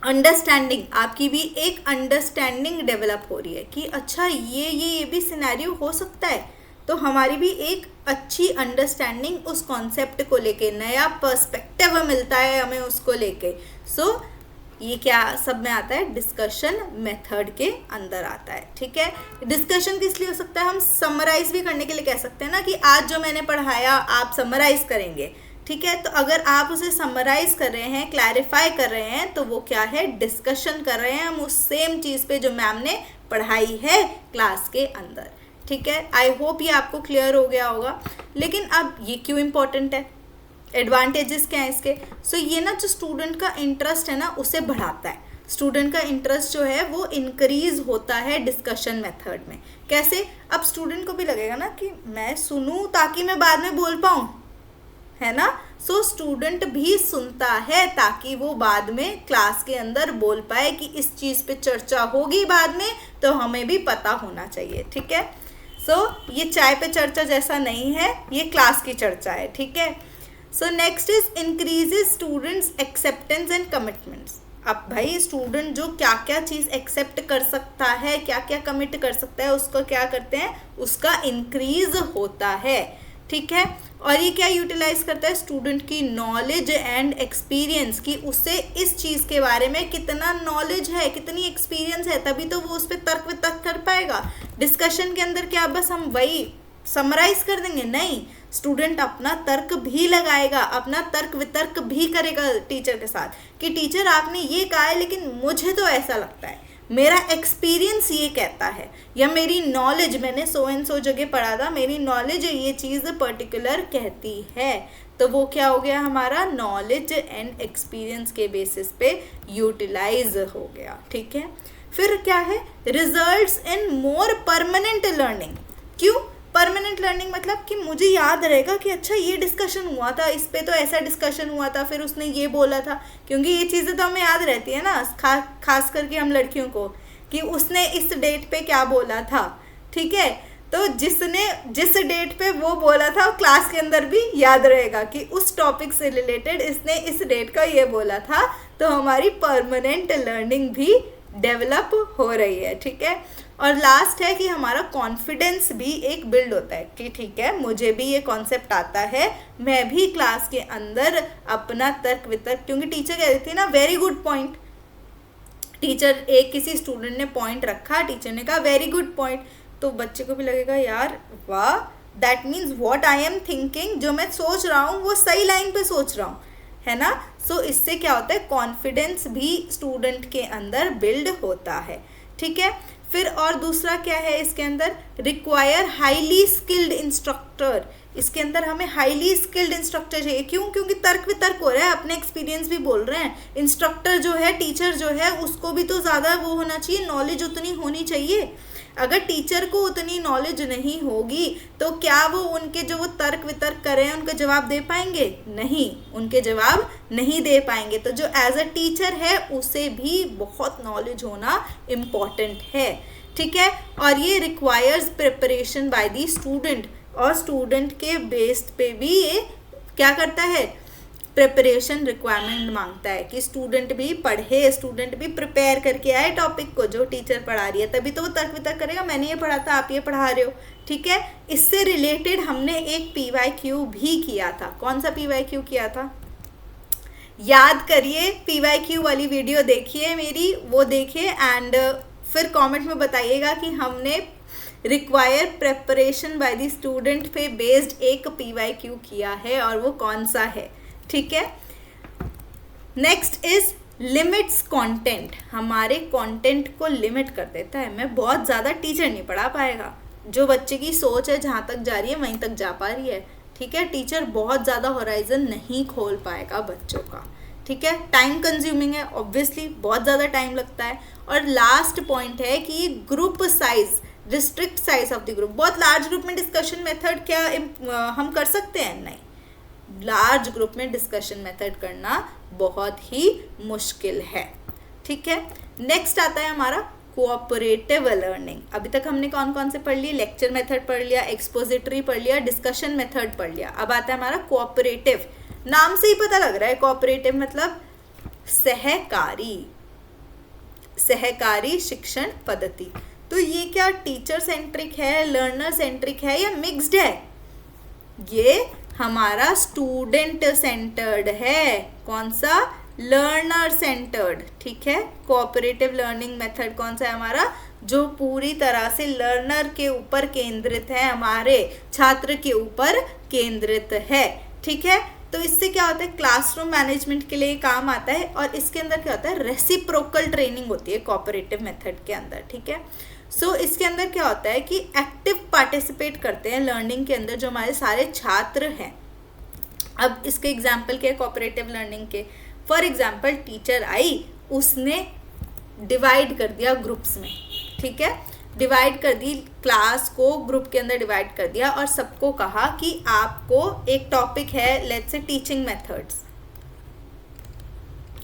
अंडरस्टैंडिंग। आपकी भी एक अंडरस्टैंडिंग डेवलप हो रही है कि अच्छा ये भी सिनेरियो हो सकता है। तो हमारी भी एक अच्छी अंडरस्टैंडिंग उस कॉन्सेप्ट को लेके, नया पर्सपेक्टिव मिलता है हमें उसको लेके। सो ये क्या सब में आता है? डिस्कशन मेथड के अंदर आता है। ठीक है, डिस्कशन किस लिए हो सकता है? हम समराइज भी करने के लिए कह सकते हैं ना कि आज जो मैंने पढ़ाया आप समराइज करेंगे। ठीक है, तो अगर आप उसे समराइज कर रहे हैं, क्लैरिफाई कर रहे हैं, तो वो क्या है? डिस्कशन कर रहे हैं हम उस सेम चीज़ पे जो मैम ने पढ़ाई है क्लास के अंदर। ठीक है, आई होप ये आपको क्लियर हो गया होगा। लेकिन अब ये क्यों इम्पोर्टेंट है? एडवांटेजेस क्या है इसके? सो ये ना जो स्टूडेंट का इंटरेस्ट है ना उसे बढ़ाता है। स्टूडेंट का इंटरेस्ट जो है वो इंक्रीज होता है डिस्कशन मेथड में। कैसे? अब स्टूडेंट को भी लगेगा ना कि मैं सुनूं ताकि मैं बाद में बोल पाऊँ, है ना। सो स्टूडेंट भी सुनता है ताकि वो बाद में क्लास के अंदर बोल पाए कि इस चीज़ पे चर्चा होगी बाद में, तो हमें भी पता होना चाहिए। ठीक है, सो ये चाय पे चर्चा जैसा नहीं है, ये क्लास की चर्चा है। ठीक है, so next is increases students acceptance and commitments. अब भाई स्टूडेंट जो क्या क्या चीज़ एक्सेप्ट कर सकता है, क्या क्या कमिट कर सकता है, उसको क्या करते हैं? उसका इंक्रीज होता है। ठीक है, और ये क्या यूटिलाइज करता है? स्टूडेंट की नॉलेज एंड एक्सपीरियंस, की उससे इस चीज़ के बारे में कितना नॉलेज है, कितनी एक्सपीरियंस है, तभी तो वो उस पर तर्क वितर्क कर पाएगा। डिस्कशन के अंदर क्या बस हम वही समराइज कर देंगे? नहीं, स्टूडेंट अपना तर्क भी लगाएगा, अपना तर्क वितर्क भी करेगा टीचर के साथ कि टीचर आपने ये कहा है लेकिन मुझे तो ऐसा लगता है, मेरा एक्सपीरियंस ये कहता है, या मेरी नॉलेज, मैंने सो एंड सो जगह पढ़ा था, मेरी नॉलेज ये चीज़ पर्टिकुलर कहती है। तो वो क्या हो गया? हमारा नॉलेज एंड एक्सपीरियंस के बेसिस पे यूटिलाइज हो गया। ठीक है, फिर क्या है? Results in more permanent learning. क्यों परमानेंट लर्निंग? मतलब कि मुझे याद रहेगा कि अच्छा ये डिस्कशन हुआ था, इस पे तो ऐसा डिस्कशन हुआ था, फिर उसने ये बोला था। क्योंकि ये चीज़ें तो हमें याद रहती है ना, खास करके हम लड़कियों को, कि उसने इस डेट पे क्या बोला था। ठीक है, तो जिसने जिस डेट पे वो बोला था क्लास के अंदर भी याद रहेगा कि उस टॉपिक से रिलेटेड इसने इस डेट का ये बोला था। तो हमारी परमानेंट लर्निंग भी डेवलप हो रही है। ठीक है, और लास्ट है कि हमारा कॉन्फिडेंस भी एक बिल्ड होता है कि ठीक है मुझे भी ये कॉन्सेप्ट आता है, मैं भी क्लास के अंदर अपना तर्क वितर्क, क्योंकि टीचर कह देती है ना वेरी गुड पॉइंट। टीचर एक किसी स्टूडेंट ने पॉइंट रखा, टीचर ने कहा वेरी गुड पॉइंट, तो बच्चे को भी लगेगा यार वाह, that means what I am thinking, जो मैं सोच रहा हूँ वो सही लाइन पे सोच रहा हूँ, है ना। सो इससे क्या होता है? कॉन्फिडेंस भी स्टूडेंट के अंदर बिल्ड होता है। ठीक है, फिर और दूसरा क्या है इसके अंदर? Require highly skilled instructor. इसके अंदर हमें हाईली स्किल्ड इंस्ट्रक्टर चाहिए। क्यों? क्योंकि तर्क वितर्क हो रहा है, अपने एक्सपीरियंस भी बोल रहे हैं। इंस्ट्रक्टर जो है, टीचर जो है, उसको भी तो ज़्यादा वो होना चाहिए, नॉलेज उतनी होनी चाहिए। अगर टीचर को उतनी नॉलेज नहीं होगी तो क्या वो उनके जो वो तर्क वितर्क कर रहे हैं उनका जवाब दे पाएंगे? नहीं, उनके जवाब नहीं दे पाएंगे। तो जो एज अ टीचर है उसे भी बहुत नॉलेज होना इम्पॉर्टेंट है, ठीक है। और ये requires preparation by the student, और स्टूडेंट के बेस्ड पे भी ये क्या करता है, प्रिपरेशन रिक्वायरमेंट मांगता है कि स्टूडेंट भी पढ़े, स्टूडेंट भी प्रिपेयर करके आए टॉपिक को जो टीचर पढ़ा रही है, तभी तो वो तर्क वितर्क करेगा, मैंने ये पढ़ा था आप ये पढ़ा रहे हो, ठीक है। इससे रिलेटेड हमने एक PYQ भी किया था। कौन सा PYQ किया था? याद करिए, PYQ वाली वीडियो देखिए मेरी, वो देखिए एंड फिर कमेंट में बताइएगा कि हमने require preparation by the student पे बेस्ड एक PYQ किया है और वो कौन सा है, ठीक है। Next is limits content. हमारे कंटेंट को लिमिट कर देता है। मैं बहुत ज़्यादा टीचर नहीं पढ़ा पाएगा, जो बच्चे की सोच है जहाँ तक जा रही है वहीं तक जा पा रही है, ठीक है। टीचर बहुत ज़्यादा होराइजन नहीं खोल पाएगा बच्चों का, ठीक है। टाइम कंज्यूमिंग है, ऑब्वियसली बहुत ज़्यादा टाइम लगता है। और लास्ट पॉइंट है कि group size, restrict size of the group. बहुत लार्ज ग्रुप में डिस्कशन मेथड क्या हम कर सकते हैं? नहीं, लार्ज ग्रुप में डिस्कशन मेथड करना बहुत ही मुश्किल है, ठीक है। नेक्स्ट आता है हमारा कोऑपरेटिव लर्निंग। अभी तक हमने कौन कौन से पढ़ लिए? लेक्चर मेथड पढ़ लिया, एक्सपोजिटरी पढ़ लिया, डिस्कशन मेथड पढ़ लिया। अब आता है हमारा कोऑपरेटिव। नाम से ही पता लग रहा है कोऑपरेटिव मतलब सहकारी, सहकारी शिक्षण पद्धति। तो ये क्या टीचर सेंट्रिक है, लर्नर सेंट्रिक है या मिक्स्ड है? ये हमारा स्टूडेंट सेंटर्ड है। कौन सा? लर्नर सेंटर्ड, ठीक है। कोऑपरेटिव लर्निंग मेथड कौन सा है हमारा? जो पूरी तरह से लर्नर के ऊपर केंद्रित है, हमारे छात्र के ऊपर केंद्रित है, ठीक है। तो इससे क्या होता है, क्लासरूम मैनेजमेंट के लिए काम आता है। और इसके अंदर क्या होता है, रेसिप्रोकल ट्रेनिंग होती है कोऑपरेटिव मेथड के अंदर, ठीक है। सो इसके अंदर क्या होता है कि एक्टिव पार्टिसिपेट करते हैं लर्निंग के अंदर जो हमारे सारे छात्र हैं। अब इसके एग्जाम्पल क्या है कोऑपरेटिव लर्निंग के? फॉर एग्जाम्पल टीचर आई, उसने डिवाइड कर दिया ग्रुप्स में, ठीक है। डिवाइड कर दी क्लास को, ग्रुप के अंदर डिवाइड कर दिया और सबको कहा कि आपको एक टॉपिक है, लेट्स से टीचिंग मेथड्स।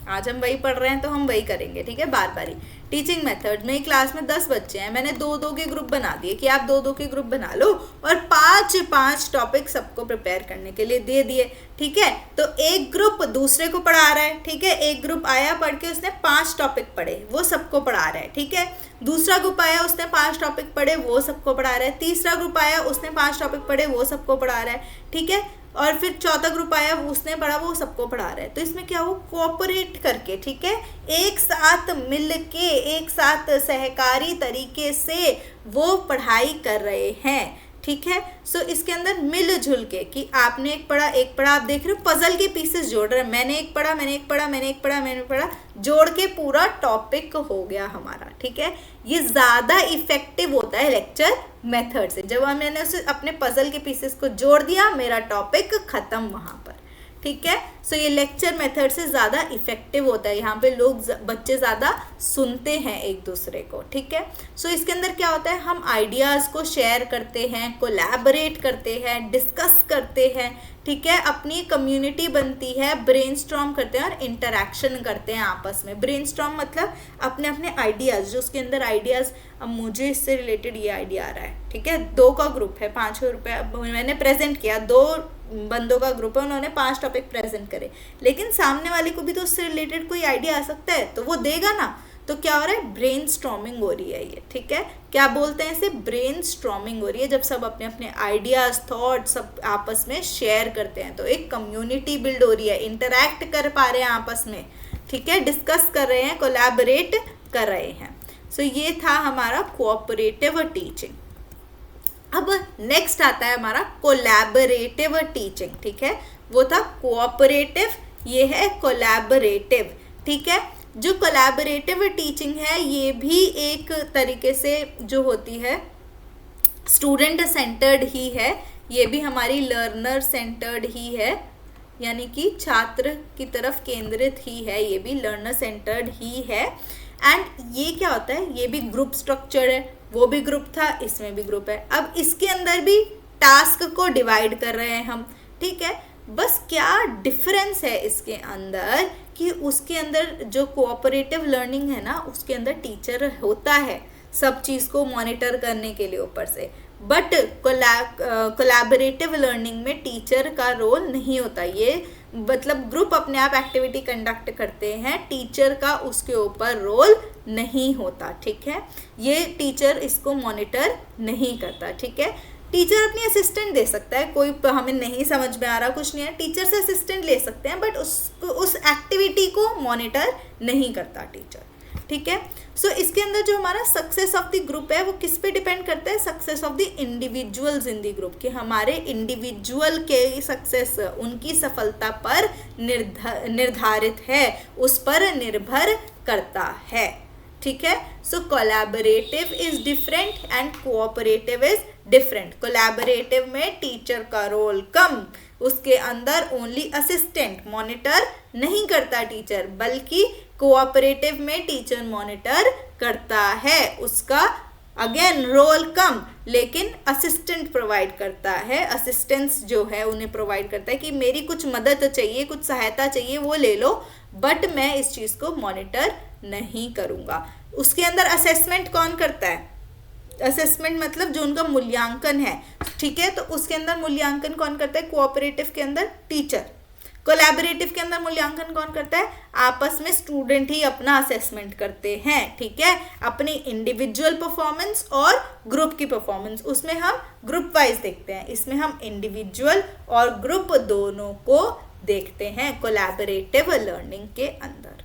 आज हम वही पढ़ रहे हैं तो हम वही करेंगे, ठीक है, बार बारी। टीचिंग मेथड में क्लास में 10 बच्चे हैं, मैंने 2-2 के ग्रुप बना दिए कि आप 2-2 के ग्रुप बना लो और 5-5 टॉपिक सबको प्रिपेयर करने के लिए दे दिए, ठीक है। तो एक ग्रुप दूसरे को पढ़ा रहा है, ठीक है। एक ग्रुप आया, पढ़ के उसने 5 टॉपिक पढ़े, वो सबको पढ़ा रहा है, ठीक है। दूसरा ग्रुप आया, उसने 5 टॉपिक पढ़े, वो सबको पढ़ा रहा है। तीसरा ग्रुप आया, उसने 5 टॉपिक पढ़े, वो सबको पढ़ा रहा है, ठीक है। और फिर चौथा ग्रुप आया, उसने पढ़ा, वो सबको पढ़ा रहा है। तो इसमें क्या हो, कोऑपरेट करके, ठीक है, एक साथ मिल के, एक साथ सहकारी तरीके से वो पढ़ाई कर रहे हैं, ठीक है। सो इसके अंदर मिलजुल के कि आपने एक पढ़ा, आप देख रहे हो पजल के पीसेस जोड़ रहे हैं, मैंने एक पढ़ा, मैंने एक पढ़ा, मैंने एक पढ़ा, मैंने पढ़ा, जोड़ के पूरा टॉपिक हो गया हमारा, ठीक है। ये ज़्यादा इफेक्टिव होता है लेक्चर मेथड से। जब मैंने उसे अपने पजल के पीसेस को जोड़ दिया, मेरा टॉपिक खत्म वहाँ पर, ठीक है। सो ये लेक्चर मेथड से ज़्यादा इफेक्टिव होता है। यहाँ पे लोग बच्चे ज़्यादा सुनते हैं एक दूसरे को, ठीक है। सो इसके अंदर क्या होता है, हम आइडियाज़ को शेयर करते हैं, कोलैबोरेट करते हैं, डिस्कस करते हैं, ठीक है। अपनी कम्युनिटी बनती है, ब्रेनस्टॉर्म करते हैं और इंटरेक्शन करते हैं आपस में। ब्रेनस्टॉर्म मतलब अपने अपने आइडियाज़, जो उसके अंदर आइडियाज़, अब मुझे इससे रिलेटेड ये आइडिया आ रहा है, ठीक है। 2 का ग्रुप है, 5 रुपये मैंने प्रेजेंट किया, 2 बंदों का ग्रुप है, उन्होंने 5 टॉपिक प्रेजेंट करे, लेकिन सामने वाले को भी तो उससे रिलेटेड कोई आइडिया आ सकता है, तो वो देगा ना। तो क्या हो रहा है, ब्रेनस्टॉर्मिंग हो रही है ये, ठीक है। क्या बोलते हैं इसे, ब्रेनस्टॉर्मिंग हो रही है, जब सब अपने अपने आइडियाज, थॉट सब आपस में शेयर करते हैं। तो एक कम्युनिटी बिल्ड हो रही है, इंटरैक्ट कर पा रहे हैं आपस में, ठीक है, डिस्कस कर रहे हैं, कोलैबोरेट कर रहे हैं। सो ये था हमारा कोऑपरेटिव टीचिंग। अब नेक्स्ट आता है हमारा कोलैबोरेटिव टीचिंग, ठीक है। वो था कोऑपरेटिव, ये है कोलैबोरेटिव, ठीक है। जो कोलैबोरेटिव टीचिंग है ये भी एक तरीके से जो होती है स्टूडेंट सेंटर्ड ही है, ये भी हमारी लर्नर सेंटर्ड ही है, यानी कि छात्र की तरफ केंद्रित ही है, ये भी लर्नर सेंटर्ड ही है। एंड ये क्या होता है, ये भी ग्रुप स्ट्रक्चर है, वो भी ग्रुप था, इसमें भी ग्रुप है। अब इसके अंदर भी टास्क को डिवाइड कर रहे हैं हम, ठीक है। बस क्या डिफरेंस है इसके अंदर कि उसके अंदर जो कोऑपरेटिव लर्निंग है ना, उसके अंदर टीचर होता है सब चीज़ को मॉनिटर करने के लिए ऊपर से, बट कोलैबोरेटिव लर्निंग में टीचर का रोल नहीं होता। ये मतलब ग्रुप अपने आप एक्टिविटी कंडक्ट करते हैं, टीचर का उसके ऊपर रोल नहीं होता, ठीक है। ये टीचर इसको मॉनिटर नहीं करता, ठीक है। टीचर अपनी असिस्टेंट दे सकता है, कोई हमें नहीं समझ में आ रहा, कुछ नहीं है, टीचर से असिस्टेंट ले सकते हैं, बट उस एक्टिविटी को मॉनिटर नहीं करता टीचर, ठीक है। सो इसके अंदर जो हमारा सक्सेस ऑफ द ग्रुप है वो किस पे डिपेंड करता है? Success of the individuals in the group, कि हमारे इंडिविजुअल के सक्सेस, उनकी सफलता पर निर्धारित है, उस पर निर्भर करता है, ठीक है। So collaborative is different and cooperative is different. Collaborative में टीचर का रोल कम, उसके अंदर ओनली असिस्टेंट, मॉनिटर नहीं करता टीचर, बल्कि कोऑपरेटिव में टीचर मॉनिटर करता है, उसका अगेन रोल कम, लेकिन असिस्टेंट प्रोवाइड करता है, असिस्टेंट्स जो है उन्हें प्रोवाइड करता है कि मेरी कुछ मदद चाहिए, कुछ सहायता चाहिए, वो ले लो, बट मैं इस चीज़ को मॉनिटर नहीं करूँगा। उसके अंदर असेसमेंट कौन करता है? असेसमेंट मतलब जो उनका मूल्यांकन है, ठीक है, तो उसके अंदर मूल्यांकन कौन करता है? कोऑपरेटिव के अंदर टीचर। कोलैबोरेटिव के अंदर मूल्यांकन कौन करता है? आपस में स्टूडेंट ही अपना असेसमेंट करते हैं, ठीक है, अपनी इंडिविजुअल परफॉर्मेंस और ग्रुप की परफॉर्मेंस, उसमें हम ग्रुप वाइज देखते हैं, इसमें हम इंडिविजुअल और ग्रुप दोनों को देखते हैं कोलैबोरेटिव लर्निंग के अंदर।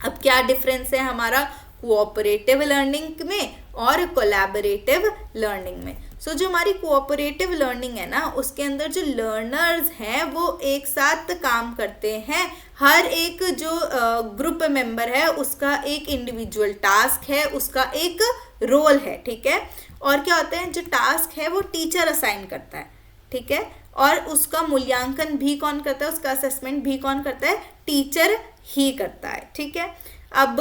अब क्या डिफरेंस है हमारा कोऑपरेटिव लर्निंग में और कोलैबोरेटिव लर्निंग में? सो जो हमारी कोऑपरेटिव लर्निंग है ना, उसके अंदर जो लर्नर्स हैं वो एक साथ काम करते हैं, हर एक जो ग्रुप मेंबर है उसका एक इंडिविजुअल टास्क है, उसका एक रोल है, ठीक है। और क्या होता है, जो टास्क है वो टीचर असाइन करता है, ठीक है, और उसका मूल्यांकन भी कौन करता है, उसका असेसमेंट भी कौन करता है? टीचर ही करता है, ठीक है। अब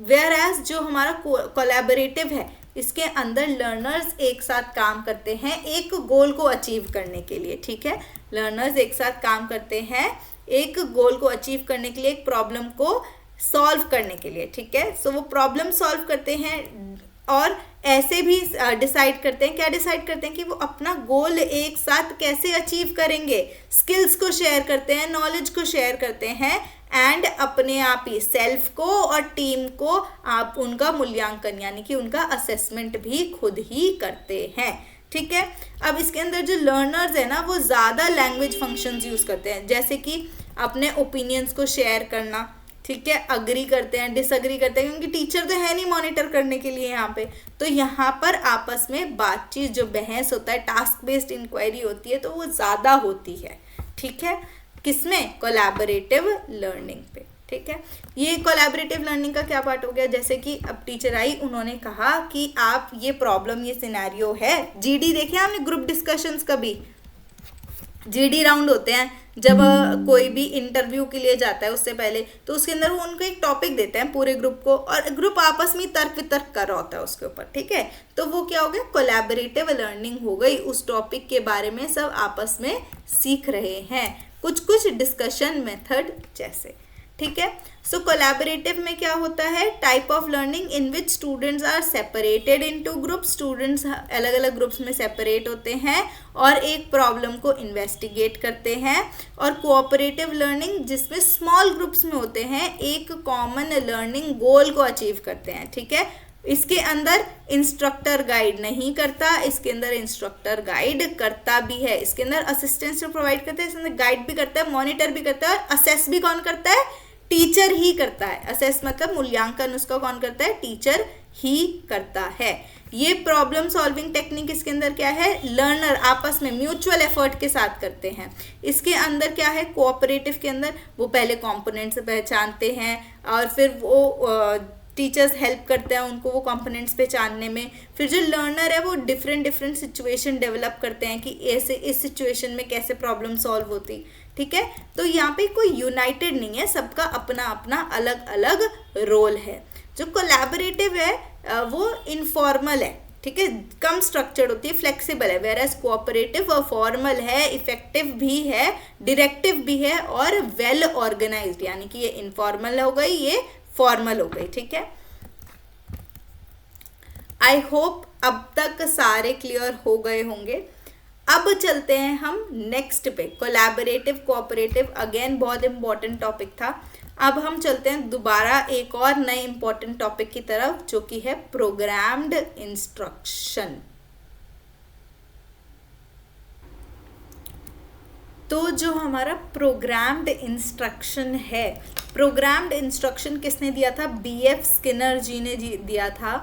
वेयर एज जो हमारा कोलैबोरेटिव है, इसके अंदर लर्नर्स एक साथ काम करते हैं एक गोल को अचीव करने के लिए, ठीक है। लर्नर्स एक साथ काम करते हैं एक गोल को अचीव करने के लिए, एक प्रॉब्लम को सॉल्व करने के लिए, ठीक है। सो वो प्रॉब्लम सॉल्व करते हैं और ऐसे भी डिसाइड करते हैं, क्या डिसाइड करते हैं कि वो अपना गोल एक साथ कैसे अचीव करेंगे, स्किल्स को शेयर करते हैं, नॉलेज को शेयर करते हैं, एंड अपने आप ही सेल्फ को और टीम को आप उनका मूल्यांकन यानी कि उनका असेसमेंट भी खुद ही करते हैं, ठीक है। अब इसके अंदर जो लर्नर्स है ना, वो ज़्यादा लैंग्वेज फंक्शंस यूज़ करते हैं, जैसे कि अपने ओपिनियंस को शेयर करना, ठीक है, अग्री करते हैं, डिसअग्री करते हैं, क्योंकि टीचर तो है नहीं मॉनिटर करने के लिए यहाँ पे, तो यहाँ पर आपस में बातचीत, जो बहस होता है, टास्क बेस्ड इंक्वायरी होती है, तो वो ज़्यादा होती है, ठीक है, किसमें? कोलैबोरेटिव लर्निंग पे, ठीक है। ये कोलैबोरेटिव लर्निंग का क्या पार्ट हो गया? जैसे कि अब टीचर आई, उन्होंने कहा कि आप ये प्रॉब्लम, ये सिनेरियो है, जीडी देखे आपने ग्रुप डिस्कशंस, कभी जीडी राउंड होते हैं जब कोई भी इंटरव्यू के लिए जाता है उससे पहले, तो उसके अंदर वो उनको एक टॉपिक देते हैं पूरे ग्रुप को, और ग्रुप आपस में तर्क वितर्क कर रहा होता है उसके ऊपर, ठीक है। तो वो क्या हो गया? कोलैबोरेटिव लर्निंग हो गई, उस टॉपिक के बारे में सब आपस में सीख रहे हैं, कुछ कुछ डिस्कशन मेथड जैसे, ठीक है। सो कोलैबोरेटिव में क्या होता है? Type of learning in which students are separated into groups, students अलग अलग ग्रुप्स में सेपरेट होते हैं और एक प्रॉब्लम को इन्वेस्टिगेट करते हैं। और कोऑपरेटिव लर्निंग जिसमें स्मॉल ग्रुप्स में होते हैं, एक कॉमन लर्निंग गोल को अचीव करते हैं, ठीक है। इसके अंदर इंस्ट्रक्टर गाइड नहीं करता, इसके अंदर इंस्ट्रक्टर गाइड करता भी है, इसके अंदर असिस्टेंस प्रोवाइड करता है, इसके अंदर गाइड भी करता है, मॉनिटर भी करता है, और असेस भी कौन करता है? टीचर ही करता है। असेस मतलब मूल्यांकन उसका कौन करता है? टीचर ही करता है। ये प्रॉब्लम सॉल्विंग टेक्निक इसके अंदर क्या है? लर्नर आपस में म्यूचुअल एफर्ट के साथ करते हैं। इसके अंदर क्या है? कोऑपरेटिव के अंदर वो पहले कंपोनेंट्स पहचानते हैं और फिर वो टीचर्स हेल्प करते हैं उनको वो कंपोनेंट्स पहचानने में। फिर जो लर्नर है वो डिफरेंट सिचुएशन डेवलप करते हैं कि ऐसे इस सिचुएशन में कैसे प्रॉब्लम सॉल्व होती, ठीक है। तो यहाँ पे कोई यूनाइटेड नहीं है, सबका अपना अपना अलग अलग रोल है। जो कोलैबोरेटिव है वो इनफॉर्मल है, ठीक है, कम स्ट्रक्चर्ड होती है, फ्लेक्सिबल है। वेयर एज कोऑपरेटिव फॉर्मल है, इफेक्टिव भी है, डायरेक्टिव भी है और वेल ऑर्गेनाइज्ड, यानी कि ये इनफॉर्मल हो गई, ये फॉर्मल हो गई, ठीक है। आई होप अब तक सारे क्लियर हो गए होंगे। अब चलते हैं हम नेक्स्ट पे, कोलैबोरेटिव कोऑपरेटिव, अगेन बहुत इंपॉर्टेंट टॉपिक था। अब हम चलते हैं दोबारा एक और नए इंपॉर्टेंट टॉपिक की तरफ, जो कि है प्रोग्राम्ड इंस्ट्रक्शन। तो जो हमारा प्रोग्राम्ड इंस्ट्रक्शन है, प्रोग्राम्ड इंस्ट्रक्शन किसने दिया था? BF स्किनर जी ने दिया था,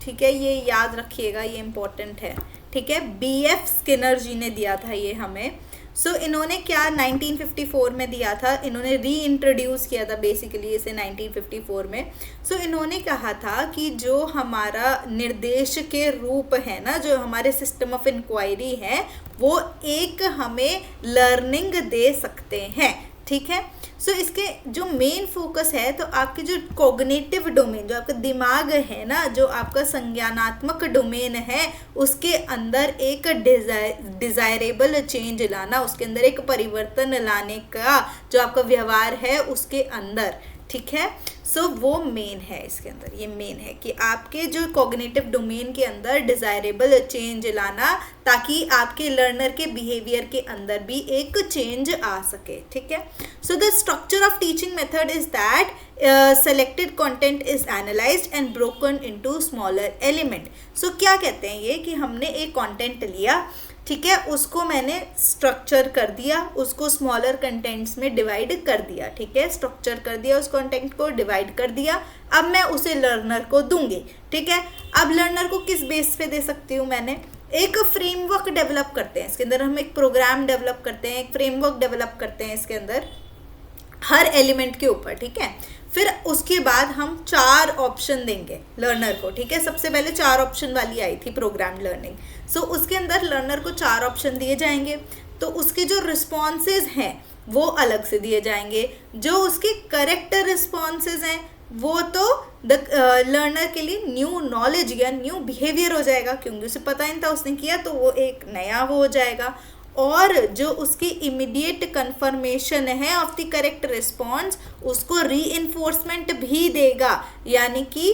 ठीक है, ये याद रखिएगा, ये इंपॉर्टेंट है, ठीक है। BF स्किनर जी ने दिया था ये हमें। सो इन्होंने क्या 1954 में दिया था, इन्होंने री इंट्रोड्यूस किया था बेसिकली इसे 1954 में। सो इन्होंने कहा था कि जो हमारा निर्देश के रूप है ना, जो हमारे सिस्टम ऑफ इंक्वायरी है, वो एक हमें लर्निंग दे सकते हैं, ठीक है। सो इसके जो मेन फोकस है, तो आपके जो कॉग्निटिव डोमेन, जो आपका दिमाग है ना, जो आपका संज्ञानात्मक डोमेन है, उसके अंदर एक डिजायरेबल चेंज लाना, उसके अंदर एक परिवर्तन लाने का जो आपका व्यवहार है उसके अंदर, ठीक है। सो वो मेन है इसके अंदर, ये मेन है कि आपके जो कॉग्निटिव डोमेन के अंदर डिजायरेबल चेंज लाना, ताकि आपके लर्नर के बिहेवियर के अंदर भी एक चेंज आ सके, ठीक है। So the structure of teaching method is that selected content is analyzed and broken into smaller element। सो क्या कहते हैं ये कि हमने एक कंटेंट लिया, ठीक है, उसको मैंने स्ट्रक्चर कर दिया, उसको स्मॉलर कंटेंट्स में डिवाइड कर दिया, ठीक है, स्ट्रक्चर कर दिया, उस कंटेंट को डिवाइड कर दिया। अब मैं उसे लर्नर को दूंगी, ठीक है। अब लर्नर को किस बेस पे दे सकती हूँ? मैंने एक फ्रेमवर्क डेवलप करते हैं, इसके अंदर हम एक प्रोग्राम डेवलप करते हैं, एक फ्रेमवर्क डेवलप करते हैं इसके अंदर हर एलिमेंट के ऊपर, ठीक है। फिर उसके बाद हम 4 ऑप्शन देंगे लर्नर को, ठीक है। सबसे पहले 4 ऑप्शन वाली आई थी प्रोग्राम लर्निंग। सो उसके अंदर लर्नर को 4 ऑप्शन दिए जाएंगे, तो उसके जो रिस्पॉन्सेज हैं वो अलग से दिए जाएंगे। जो उसके करेक्ट रिस्पॉन्सेज हैं वो तो लर्नर के लिए न्यू नॉलेज या न्यू बिहेवियर हो जाएगा, क्योंकि उसे पता नहीं था, उसने किया तो वो एक नया वो हो जाएगा। और जो उसकी इमीडिएट कंफर्मेशन है ऑफ द करेक्ट रिस्पॉन्स, उसको री-इन्फोर्समेंट भी देगा, यानी कि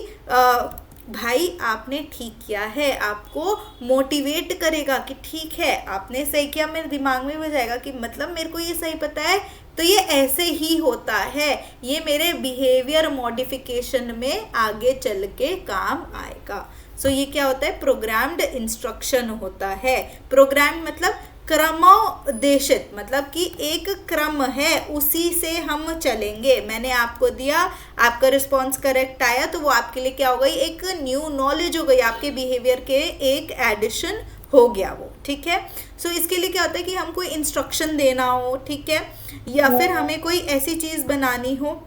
भाई आपने ठीक किया है, आपको मोटिवेट करेगा कि ठीक है आपने सही किया, मेरे दिमाग में हो जाएगा कि मतलब मेरे को ये सही पता है, तो ये ऐसे ही होता है, ये मेरे बिहेवियर मॉडिफिकेशन में आगे चल के काम आएगा। सो ये क्या होता है? प्रोग्राम्ड इंस्ट्रक्शन होता है। प्रोग्राम मतलब क्रमोदेशित, मतलब कि एक क्रम है, उसी से हम चलेंगे। मैंने आपको दिया, आपका रिस्पॉन्स करेक्ट आया, तो वो आपके लिए क्या हो गई? एक न्यू नॉलेज हो गई, आपके बिहेवियर के एक एडिशन हो गया वो, ठीक है। सो इसके लिए क्या होता है कि हमको इंस्ट्रक्शन देना हो, ठीक है, या फिर हमें कोई ऐसी चीज़ बनानी हो,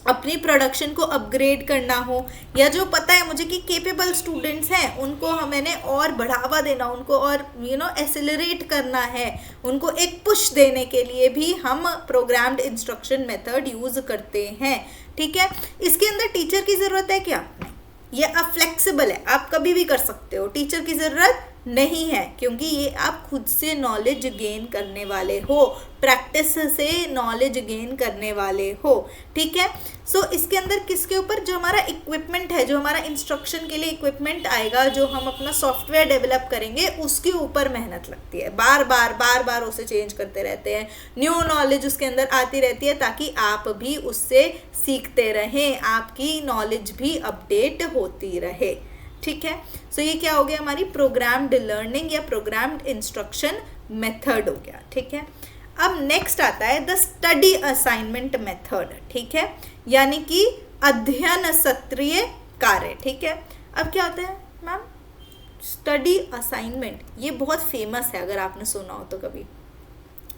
अपनी प्रोडक्शन को अपग्रेड करना हो, या जो पता है मुझे कि केपेबल स्टूडेंट्स हैं उनको मैंने और बढ़ावा देना, उनको और एसिलरेट करना है, उनको एक पुश देने के लिए भी हम प्रोग्राम्ड इंस्ट्रक्शन मेथड यूज़ करते हैं, ठीक है। इसके अंदर टीचर की ज़रूरत है क्या? ये अब फ्लेक्सिबल है, आप कभी भी कर सकते हो, टीचर की ज़रूरत नहीं है, क्योंकि ये आप खुद से नॉलेज गेन करने वाले हो, प्रैक्टिस से नॉलेज गेन करने वाले हो, ठीक है। सो इसके अंदर किसके ऊपर? जो हमारा इक्विपमेंट है, जो हमारा इंस्ट्रक्शन के लिए इक्विपमेंट आएगा, जो हम अपना सॉफ्टवेयर डेवलप करेंगे, उसके ऊपर मेहनत लगती है। बार बार उसे चेंज करते रहते हैं, न्यू नॉलेज उसके अंदर आती रहती है, ताकि आप भी उससे सीखते रहें, आपकी नॉलेज भी अपडेट होती रहे, ठीक है। सो ये क्या हो गया? हमारी प्रोग्राम्ड लर्निंग या प्रोग्राम्ड इंस्ट्रक्शन मेथड हो गया, ठीक है। अब नेक्स्ट आता है द स्टडी असाइनमेंट मेथड, ठीक है, यानी कि अध्ययन सत्रीय कार्य, ठीक है। अब क्या होता है मैम? स्टडी असाइनमेंट, ये बहुत फेमस है, अगर आपने सुना हो तो कभी।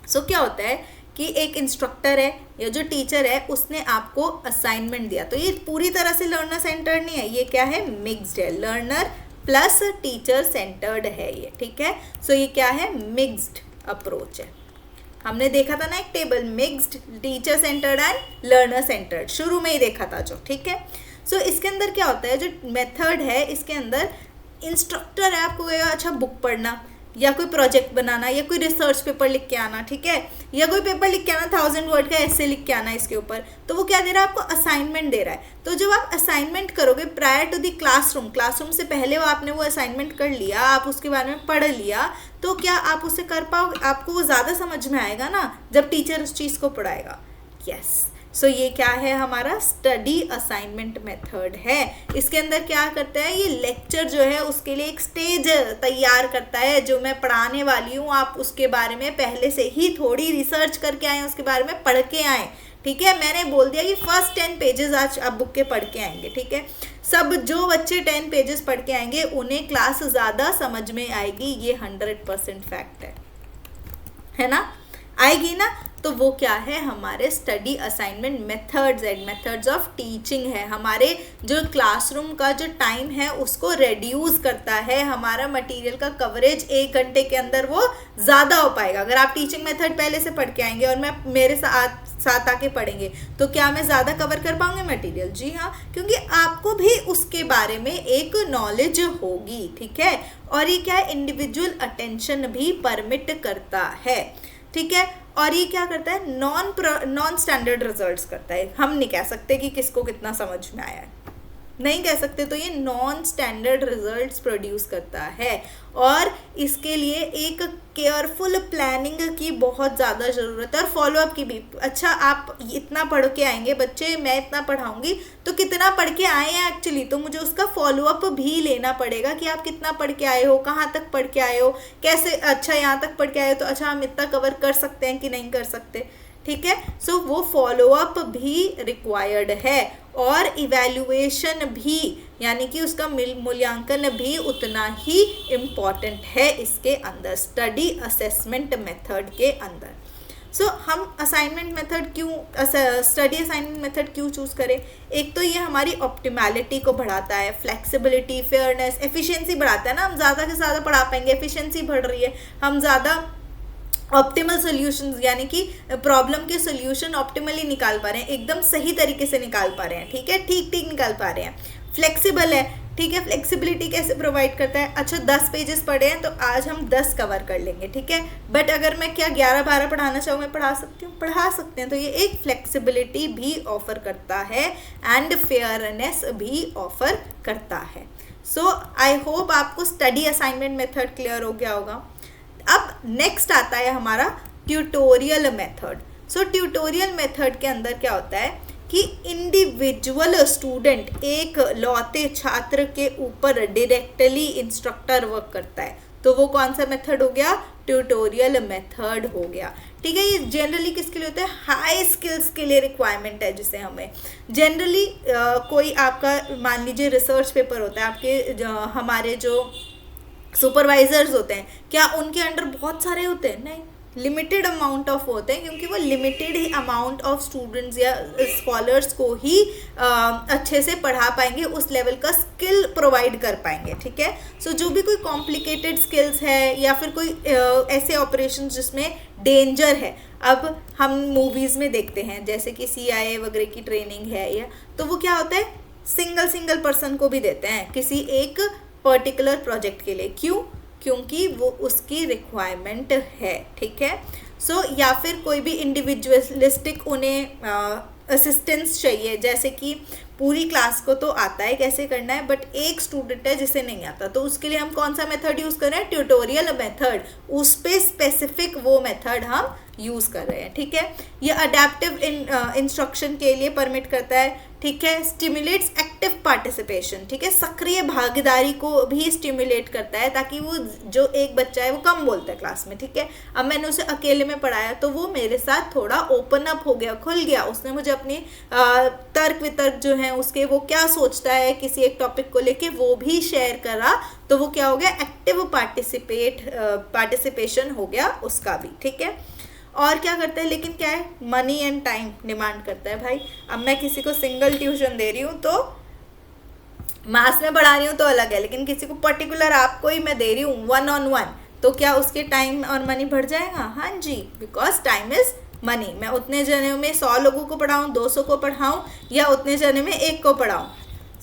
सो क्या होता है कि एक इंस्ट्रक्टर है या जो टीचर है, उसने आपको असाइनमेंट दिया, तो ये पूरी तरह से लर्नर सेंटर्ड नहीं है, ये क्या है? मिक्स्ड है, लर्नर प्लस टीचर सेंटर्ड है ये, ठीक है। सो ये क्या है? मिक्स्ड अप्रोच है। हमने देखा था ना एक table, mixed, teacher centred and learner centred, शुरू में ही देखा था जो, ठीक है। सो इसके अंदर क्या होता है, जो मेथड है इसके अंदर इंस्ट्रक्टर है आपको कहेगा अच्छा बुक पढ़ना या कोई प्रोजेक्ट बनाना या कोई रिसर्च पेपर लिख के आना, ठीक है, या कोई पेपर लिख के आना, 1000 वर्ड का ऐसे लिख के आना इसके ऊपर, तो वो क्या दे रहा है आपको, असाइनमेंट दे रहा है। तो जब आप असाइनमेंट करोगे प्रायर टू द क्लासरूम से पहले वो आपने वो असाइनमेंट कर लिया, आप उसके बारे में पढ़ लिया, तो क्या आप उसे कर पाओगे, आपको वो ज़्यादा समझ में आएगा ना जब टीचर उस चीज़ को पढ़ाएगा। यस, सो ये क्या है, हमारा स्टडी असाइनमेंट मेथड है। इसके अंदर क्या करता है, ये लेक्चर जो है उसके लिए एक स्टेज तैयार करता है, जो मैं पढ़ाने वाली हूँ आप उसके बारे में पहले से ही थोड़ी रिसर्च करके आए, उसके बारे में पढ़ के आए, ठीक है। मैंने बोल दिया कि फर्स्ट 10 पेजेस आज आप बुक के पढ़ के आएंगे, ठीक है। सब जो बच्चे 10 पेजेस पढ़ के आएंगे उन्हें क्लास ज़्यादा समझ में आएगी, ये 100% फैक्ट है ना, आएगी ना। तो वो क्या है, हमारे study assignment methods and methods of teaching है, हमारे जो क्लासरूम का जो टाइम है उसको रेड्यूस करता है, हमारा मटेरियल का कवरेज 1 घंटे के अंदर वो ज़्यादा हो पाएगा। अगर आप टीचिंग मेथड पहले से पढ़ के आएंगे और मैं मेरे साथ आके पढ़ेंगे तो क्या मैं ज़्यादा कवर कर पाऊंगी मटेरियल? जी हाँ, क्योंकि आपको भी उसके बारे में एक नॉलेज होगी, ठीक है। और ये क्या है, इंडिविजुअल अटेंशन भी परमिट करता है, ठीक है। और ये क्या करता है, नॉन स्टैंडर्ड रिजल्ट्स करता है। हम नहीं कह सकते कि किसको कितना समझ में आया है, नहीं कह सकते, तो ये नॉन स्टैंडर्ड रिजल्ट्स प्रोड्यूस करता है। और इसके लिए एक केयरफुल प्लानिंग की बहुत ज़्यादा ज़रूरत है और फॉलोअप की भी। अच्छा, आप इतना पढ़ के आएंगे बच्चे, मैं इतना पढ़ाऊंगी, तो कितना पढ़ के आए हैं एक्चुअली, तो मुझे उसका फॉलोअप भी लेना पड़ेगा कि आप कितना पढ़ के आए हो, कहाँ तक पढ़ के आए हो, कैसे, अच्छा यहाँ तक पढ़ के आए हो तो अच्छा हम इतना कवर कर सकते हैं कि नहीं कर सकते, ठीक है। सो वो फॉलोअप भी रिक्वायर्ड है और इवैल्यूएशन भी, यानी कि उसका मूल्यांकन भी उतना ही इम्पॉर्टेंट है इसके अंदर, स्टडी असेसमेंट मेथड के अंदर। सो हम असाइनमेंट मेथड क्यों, स्टडी असाइनमेंट मेथड क्यों चूज़ करें? एक तो ये हमारी ऑप्टिमैलिटी को बढ़ाता है, फ्लेक्सिबिलिटी, फेयरनेस, एफिशिएंसी बढ़ाता है ना, हम ज़्यादा से ज़्यादा पढ़ा पाएंगे, एफिशिएंसी बढ़ रही है, हम ज़्यादा ऑप्टिमल सोल्यूशंस यानी कि प्रॉब्लम के सोल्यूशन ऑप्टिमली निकाल पा रहे हैं, एकदम सही तरीके से निकाल पा रहे हैं, ठीक है, ठीक निकाल पा रहे हैं। फ्लेक्सिबल है, ठीक है, फ्लेक्सिबिलिटी कैसे प्रोवाइड करता है, अच्छा 10 पेजेस पढ़े हैं तो आज हम 10 कवर कर लेंगे, ठीक है, बट अगर मैं क्या 11-12 पढ़ाना चाहूँ, मैं पढ़ा सकती हूँ, पढ़ा सकते हैं। तो ये एक फ्लेक्सिबिलिटी भी ऑफर करता है एंड फेयरनेस भी ऑफर करता है। सो आई होप आपको स्टडी असाइनमेंट मेथड क्लियर हो गया होगा। अब नेक्स्ट आता है हमारा ट्यूटोरियल मेथड। सो ट्यूटोरियल मेथड के अंदर क्या होता है कि इंडिविजुअल स्टूडेंट, एक लौते छात्र के ऊपर डायरेक्टली इंस्ट्रक्टर वर्क करता है, तो वो कौन सा मेथड हो गया, ट्यूटोरियल मेथड हो गया, ठीक है। ये जनरली किसके लिए होता है, हाई स्किल्स के लिए रिक्वायरमेंट है, जिसे हमें जनरली कोई आपका मान लीजिए रिसर्च पेपर होता है, आपके हमारे जो सुपरवाइजर्स होते हैं, क्या उनके अंडर बहुत सारे होते हैं? नहीं, लिमिटेड अमाउंट ऑफ होते हैं, क्योंकि वो limited he amount of students या स्कॉलर्स को ही अच्छे से पढ़ा पाएंगे, उस लेवल का स्किल प्रोवाइड कर पाएंगे, ठीक है। सो जो भी कोई कॉम्प्लिकेटेड स्किल्स है या फिर कोई ऐसे ऑपरेशंस जिसमें डेंजर है, अब हम मूवीज़ में देखते हैं जैसे कि CIA वगैरह की ट्रेनिंग है, या तो वो क्या होता है, सिंगल पर्सन को भी देते हैं किसी एक पर्टिकुलर प्रोजेक्ट के लिए, क्यों? क्योंकि वो उसकी रिक्वायरमेंट है, ठीक है। सो या फिर कोई भी इंडिविजुअलिस्टिक उन्हें असिस्टेंस चाहिए, जैसे कि पूरी क्लास को तो आता है कैसे करना है, बट एक स्टूडेंट है जिसे नहीं आता, तो उसके लिए हम कौन सा मेथड यूज़ कर रहे हैं, ट्यूटोरियल मेथड, उस पे स्पेसिफिक वो मेथड हम यूज़ कर रहे हैं, ठीक है। ये अडेप्टिव इंस्ट्रक्शन के लिए परमिट करता है, ठीक है। स्टिमुलेट्स एक्टिव पार्टिसिपेशन, ठीक है, सक्रिय भागीदारी को भी स्टिमुलेट करता है, ताकि वो जो एक बच्चा है वो कम बोलता है क्लास में, ठीक है, अब मैंने उसे अकेले में पढ़ाया तो वो मेरे साथ थोड़ा ओपन अप हो गया, खुल गया, उसने मुझे अपनी तर्क वितर्क जो है उसके, वो क्या सोचता है किसी एक टॉपिक को लेके, वो भी शेयर करा, तो वो क्या हो गया, एक्टिव पार्टिसिपेशन हो गया उसका भी, ठीक है। और क्या करता है, लेकिन क्या है, मनी एंड टाइम डिमांड करता है। भाई अब मैं किसी को सिंगल ट्यूशन दे रही हूँ तो मास में पढ़ा रही हूँ तो अलग है, लेकिन किसी को पर्टिकुलर आपको ही मैं दे रही हूँ 1-on-1, तो क्या उसके टाइम और मनी बढ़ जाएगा? हाँ जी, बिकॉज टाइम इज मनी। मैं उतने जने में 100 लोगों को पढ़ाऊँ, 200 को पढ़ाऊँ, या उतने जने में 1 को पढ़ाऊँ,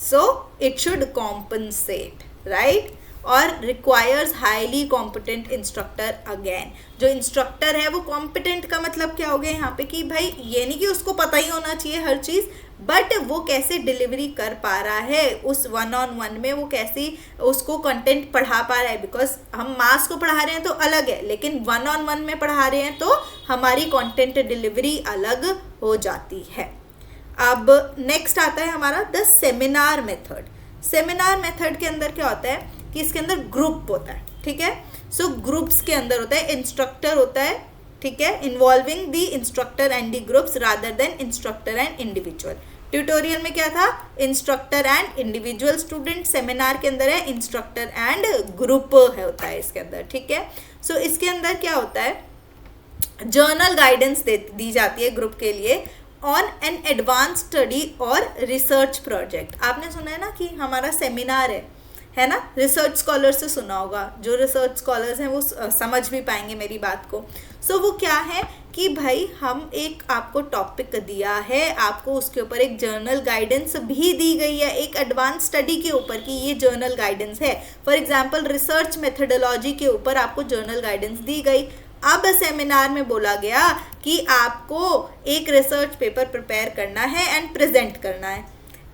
so it should compensate, right, और requires highly competent instructor again. जो इंस्ट्रक्टर है वो कॉम्पिटेंट का मतलब क्या हो गया यहाँ पे कि भाई ये नहीं कि उसको पता ही होना चाहिए हर चीज़, बट वो कैसे डिलीवरी कर पा रहा है उस 1-on-1 में, वो कैसे उसको कंटेंट पढ़ा पा रहा है। बिकॉज हम मास को पढ़ा रहे हैं तो अलग है, लेकिन 1-on-1 में पढ़ा रहे हैं तो हमारी कंटेंट डिलीवरी अलग हो जाती है। अब नेक्स्ट आता है हमारा the seminar method. Seminar method के अंदर क्या होता है कि इसके अंदर ग्रुप होता है, ठीक है। सो ग्रुप्स के अंदर होता है, इंस्ट्रक्टर होता है, ठीक है, involving the instructor and the groups rather than instructor and individual. Tutorial में क्या था, instructor and individual student, seminar के अंदर है इंस्ट्रक्टर एंड ग्रुप है होता है इसके अंदर, ठीक है। सो इसके अंदर क्या होता है, जर्नल गाइडेंस दी जाती है ग्रुप के लिए ऑन एन एडवांस स्टडी और रिसर्च प्रोजेक्ट। आपने सुना है ना कि हमारा सेमिनार है ना, रिसर्च स्कॉलर से सुना होगा, जो रिसर्च स्कॉलर्स हैं वो समझ भी पाएंगे मेरी बात को। सो वो क्या है कि भाई हम एक आपको टॉपिक दिया है, आपको उसके ऊपर एक जर्नल गाइडेंस भी दी गई है, एक एडवांस स्टडी के ऊपर कि ये जर्नल गाइडेंस है। फॉर एग्जांपल रिसर्च मेथडोलॉजी के ऊपर आपको जर्नल गाइडेंस दी गई। अब सेमिनार में बोला गया कि आपको एक रिसर्च पेपर प्रिपेयर करना है एंड प्रेजेंट करना है,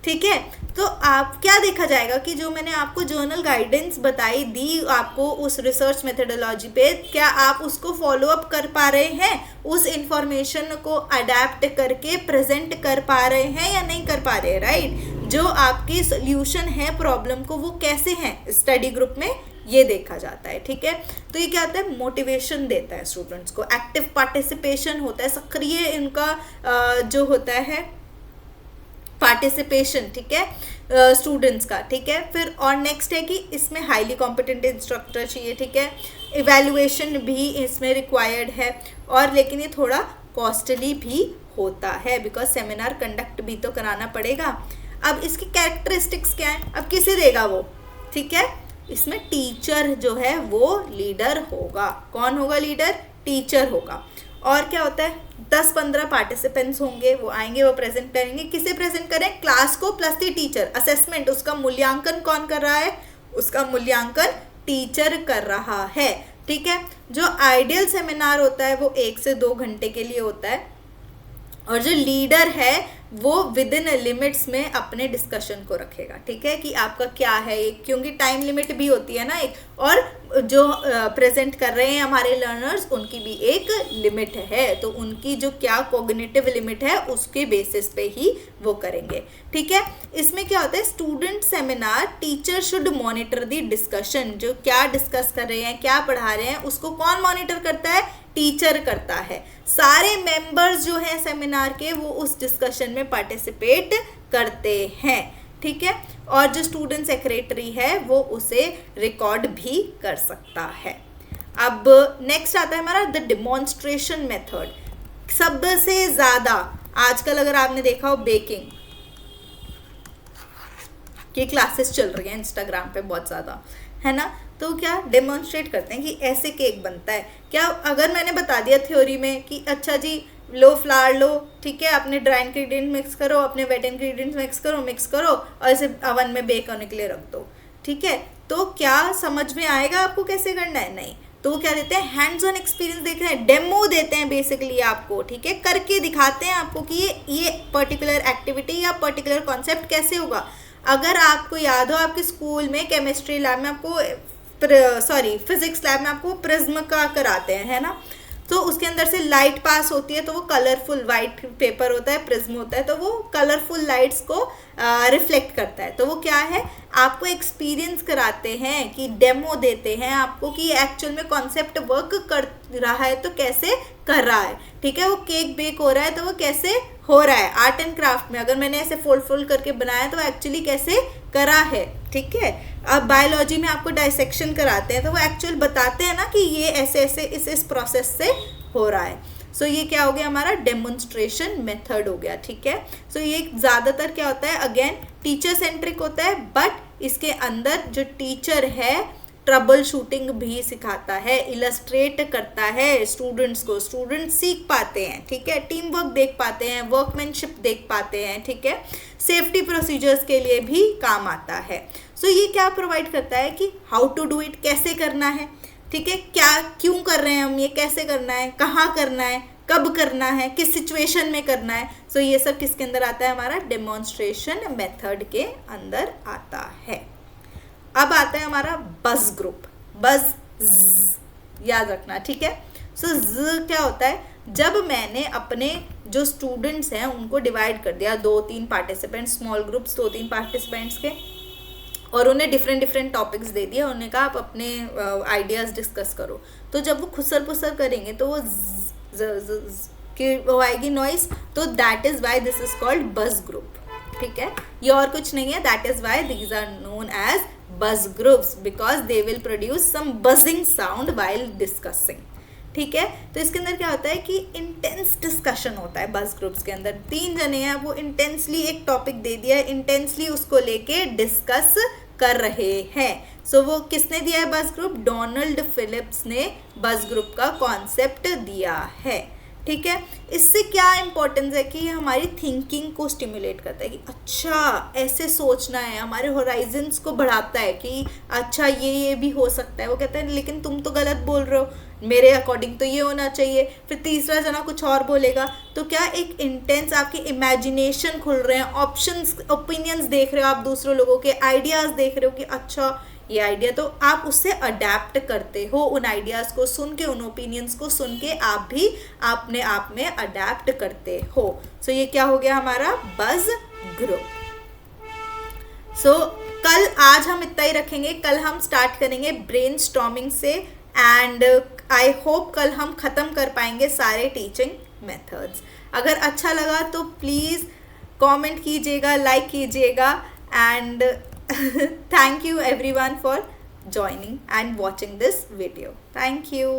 ठीक है। तो आप क्या देखा जाएगा कि जो मैंने आपको जर्नल गाइडेंस बताई दी आपको उस रिसर्च मेथडोलॉजी पे, क्या आप उसको फॉलो अप कर पा रहे हैं, उस इंफॉर्मेशन को अडेप्ट करके प्रेजेंट कर पा रहे हैं या नहीं कर पा रहे, राइट। जो आपकी सोल्यूशन है प्रॉब्लम को वो कैसे हैं स्टडी ग्रुप में, ये देखा जाता है, ठीक है। तो ये क्या होता है, मोटिवेशन देता है स्टूडेंट्स को, एक्टिव पार्टिसिपेशन होता है, सक्रिय इनका जो होता है पार्टिसिपेशन, ठीक है, स्टूडेंट्स का, ठीक है। फिर और नेक्स्ट है कि इसमें हाईली कॉम्पिटेंट इंस्ट्रक्टर चाहिए, ठीक है। इवैल्यूएशन भी इसमें रिक्वायर्ड है, और लेकिन ये थोड़ा कॉस्टली भी होता है बिकॉज सेमिनार कंडक्ट भी तो कराना पड़ेगा। अब इसकी कैरेक्टरिस्टिक्स क्या है, अब किसे देगा वो, ठीक है। इसमें टीचर जो है वो लीडर होगा। कौन होगा लीडर, टीचर होगा। और क्या होता है, 10-15 पार्टिसिपेंट्स होंगे, वो आएंगे, वो प्रेजेंट करेंगे। किसे प्रेजेंट करें, क्लास को प्लस द टीचर। असेसमेंट, उसका मूल्यांकन कौन कर रहा है, उसका मूल्यांकन टीचर कर रहा है, ठीक है। जो आइडियल सेमिनार होता है वो 1 से 2 घंटे के लिए होता है, और जो लीडर है वो विद इन लिमिट्स में अपने डिस्कशन को रखेगा, ठीक है, कि आपका क्या है, क्योंकि टाइम लिमिट भी होती है ना एक, और जो प्रेजेंट कर रहे हैं हमारे लर्नर्स उनकी भी एक लिमिट है, तो उनकी जो क्या कॉग्निटिव लिमिट है उसके बेसिस पे ही वो करेंगे, ठीक है। इसमें क्या होता है, student seminar teacher should monitor the discussion. जो क्या डिस्कस कर रहे हैं, क्या पढ़ा रहे हैं, उसको कौन मॉनिटर करता है, टीचर करता है। सारे मेंबर्स जो हैं सेमिनार के वो उस डिस्कशन में पार्टिसिपेट करते हैं, ठीक है। और जो स्टूडेंट सेक्रेटरी है वो उसे रिकॉर्ड भी कर सकता है। अब नेक्स्ट आता है हमारा द डिमॉन्स्ट्रेशन मेथड। सबसे ज़्यादा आजकल अगर आपने देखा हो बेकिंग की क्लासेस चल रही हैं इंस्टाग्राम पे बहुत ज़्यादा, है ना। तो क्या डेमोन्स्ट्रेट करते हैं कि ऐसे केक बनता है। क्या अगर मैंने बता दिया थ्योरी में कि अच्छा जी लो फ्लावर लो, ठीक है, अपने ड्राई इंग्रेडिएंट मिक्स करो, अपने वेट इंग्रेडिएंट्स मिक्स करो और इसे अवन में बेक होने के लिए रख दो, ठीक है, तो क्या समझ में आएगा आपको कैसे करना है, नहीं। तो वो क्या देते हैं, हैंड्स ऑन एक्सपीरियंस देख रहे हैं, डेमो देते हैं बेसिकली आपको, ठीक है, करके दिखाते हैं आपको कि ये पर्टिकुलर एक्टिविटी या पर्टिकुलर कॉन्सेप्ट कैसे होगा। अगर आपको याद हो आपके स्कूल में केमिस्ट्री लैब में आपको फिजिक्स लैब में आपको प्रिज्म का कराते हैं, है ना, तो उसके अंदर से लाइट पास होती है तो वो कलरफुल वाइट पेपर होता है, प्रिज्म होता है, तो वो कलरफुल लाइट्स को रिफ्लेक्ट करता है। तो वो क्या है, आपको एक्सपीरियंस कराते हैं कि डेमो देते हैं आपको कि एक्चुअल में कॉन्सेप्ट वर्क कर रहा है तो कैसे कर रहा है, ठीक है। वो केक बेक हो रहा है तो वो कैसे हो रहा है, आर्ट एंड क्राफ्ट में अगर मैंने ऐसे फोल्ड करके बनाया तो एक्चुअली कैसे करा है, ठीक है। अब बायोलॉजी में आपको डाइसेक्शन कराते हैं तो वो एक्चुअल बताते हैं ना कि ये ऐसे ऐसे इस प्रोसेस से हो रहा है। सो ये क्या हो गया, हमारा डेमोन्स्ट्रेशन मेथड हो गया, ठीक है। सो ये ज़्यादातर क्या होता है, अगेन टीचर सेंट्रिक होता है, बट इसके अंदर जो टीचर है ट्रबल शूटिंग भी सिखाता है, इलस्ट्रेट करता है स्टूडेंट्स को, स्टूडेंट सीख पाते हैं, ठीक है, टीम वर्क देख पाते हैं, वर्कमैनशिप देख पाते हैं, ठीक है, सेफ्टी प्रोसीजर्स के लिए भी काम आता है। सो ये क्या प्रोवाइड करता है कि हाउ टू डू इट, कैसे करना है, ठीक है, क्या क्यों कर रहे हैं हम, ये कैसे करना है, कहाँ करना है, कब करना है, किस सिचुएशन में करना है। सो ये सब किसके अंदर आता है, हमारा डेमोन्स्ट्रेशन मेथड के अंदर आता है। अब आता है हमारा बज ग्रुप, याद रखना, ठीक है। सो क्या होता है, जब मैंने अपने जो स्टूडेंट्स हैं उनको डिवाइड कर दिया, 2-3 पार्टिसिपेंट्स, स्मॉल ग्रुप्स 2-3 पार्टिसिपेंट्स के, और उन्हें डिफरेंट टॉपिक्स दे दिया, उन्हें कहा आप अपने आइडियाज़ डिस्कस करो, तो जब वो खुसर पुसर करेंगे तो वो आएगी नॉइस, तो that is why this is called buzz group, ठीक है। ये और कुछ नहीं है, that is why these are known as buzz groups, because they will produce some buzzing sound while discussing, ठीक है। तो इसके अंदर क्या होता है कि इंटेंस डिस्कशन होता है बज ग्रुप्स के अंदर। 3 जने हैं, वो इंटेंसली एक टॉपिक दे दिया है, इंटेंसली उसको लेके डिस्कस कर रहे हैं। सो वो किसने दिया है बज ग्रुप, डोनाल्ड फिलिप्स ने बज ग्रुप का कॉन्सेप्ट दिया है, ठीक है। इससे क्या इंपॉर्टेंस है कि ये हमारी थिंकिंग को स्टिमुलेट करता है कि अच्छा ऐसे सोचना है, हमारे होराइजन्स को बढ़ाता है कि अच्छा ये भी हो सकता है। वो कहते हैं लेकिन तुम तो गलत बोल रहे हो, मेरे अकॉर्डिंग तो ये होना चाहिए, फिर तीसरा जना कुछ और बोलेगा, तो क्या एक इंटेंस आपकी इमेजिनेशन खुल रहे हैं, ऑप्शंस ओपिनियंस देख रहे हो आप, दूसरे लोगों के आइडियाज़ देख रहे हो कि अच्छा ये आइडिया, तो आप उससे अडेप्ट करते हो, उन आइडियाज़ को सुन के, उन ओपिनियंस को सुन के आप भी अपने आप में अडेप्ट करते हो। सो ये क्या हो गया हमारा बज ग्रुप। सो आज हम इतना ही रखेंगे, कल हम स्टार्ट करेंगे ब्रेनस्टॉर्मिंग से, एंड आई होप कल हम ख़त्म कर पाएंगे सारे टीचिंग मेथड्स। अगर अच्छा लगा तो प्लीज़ कमेंट कीजिएगा, लाइक कीजिएगा, and thank you everyone for joining and watching this video. Thank you.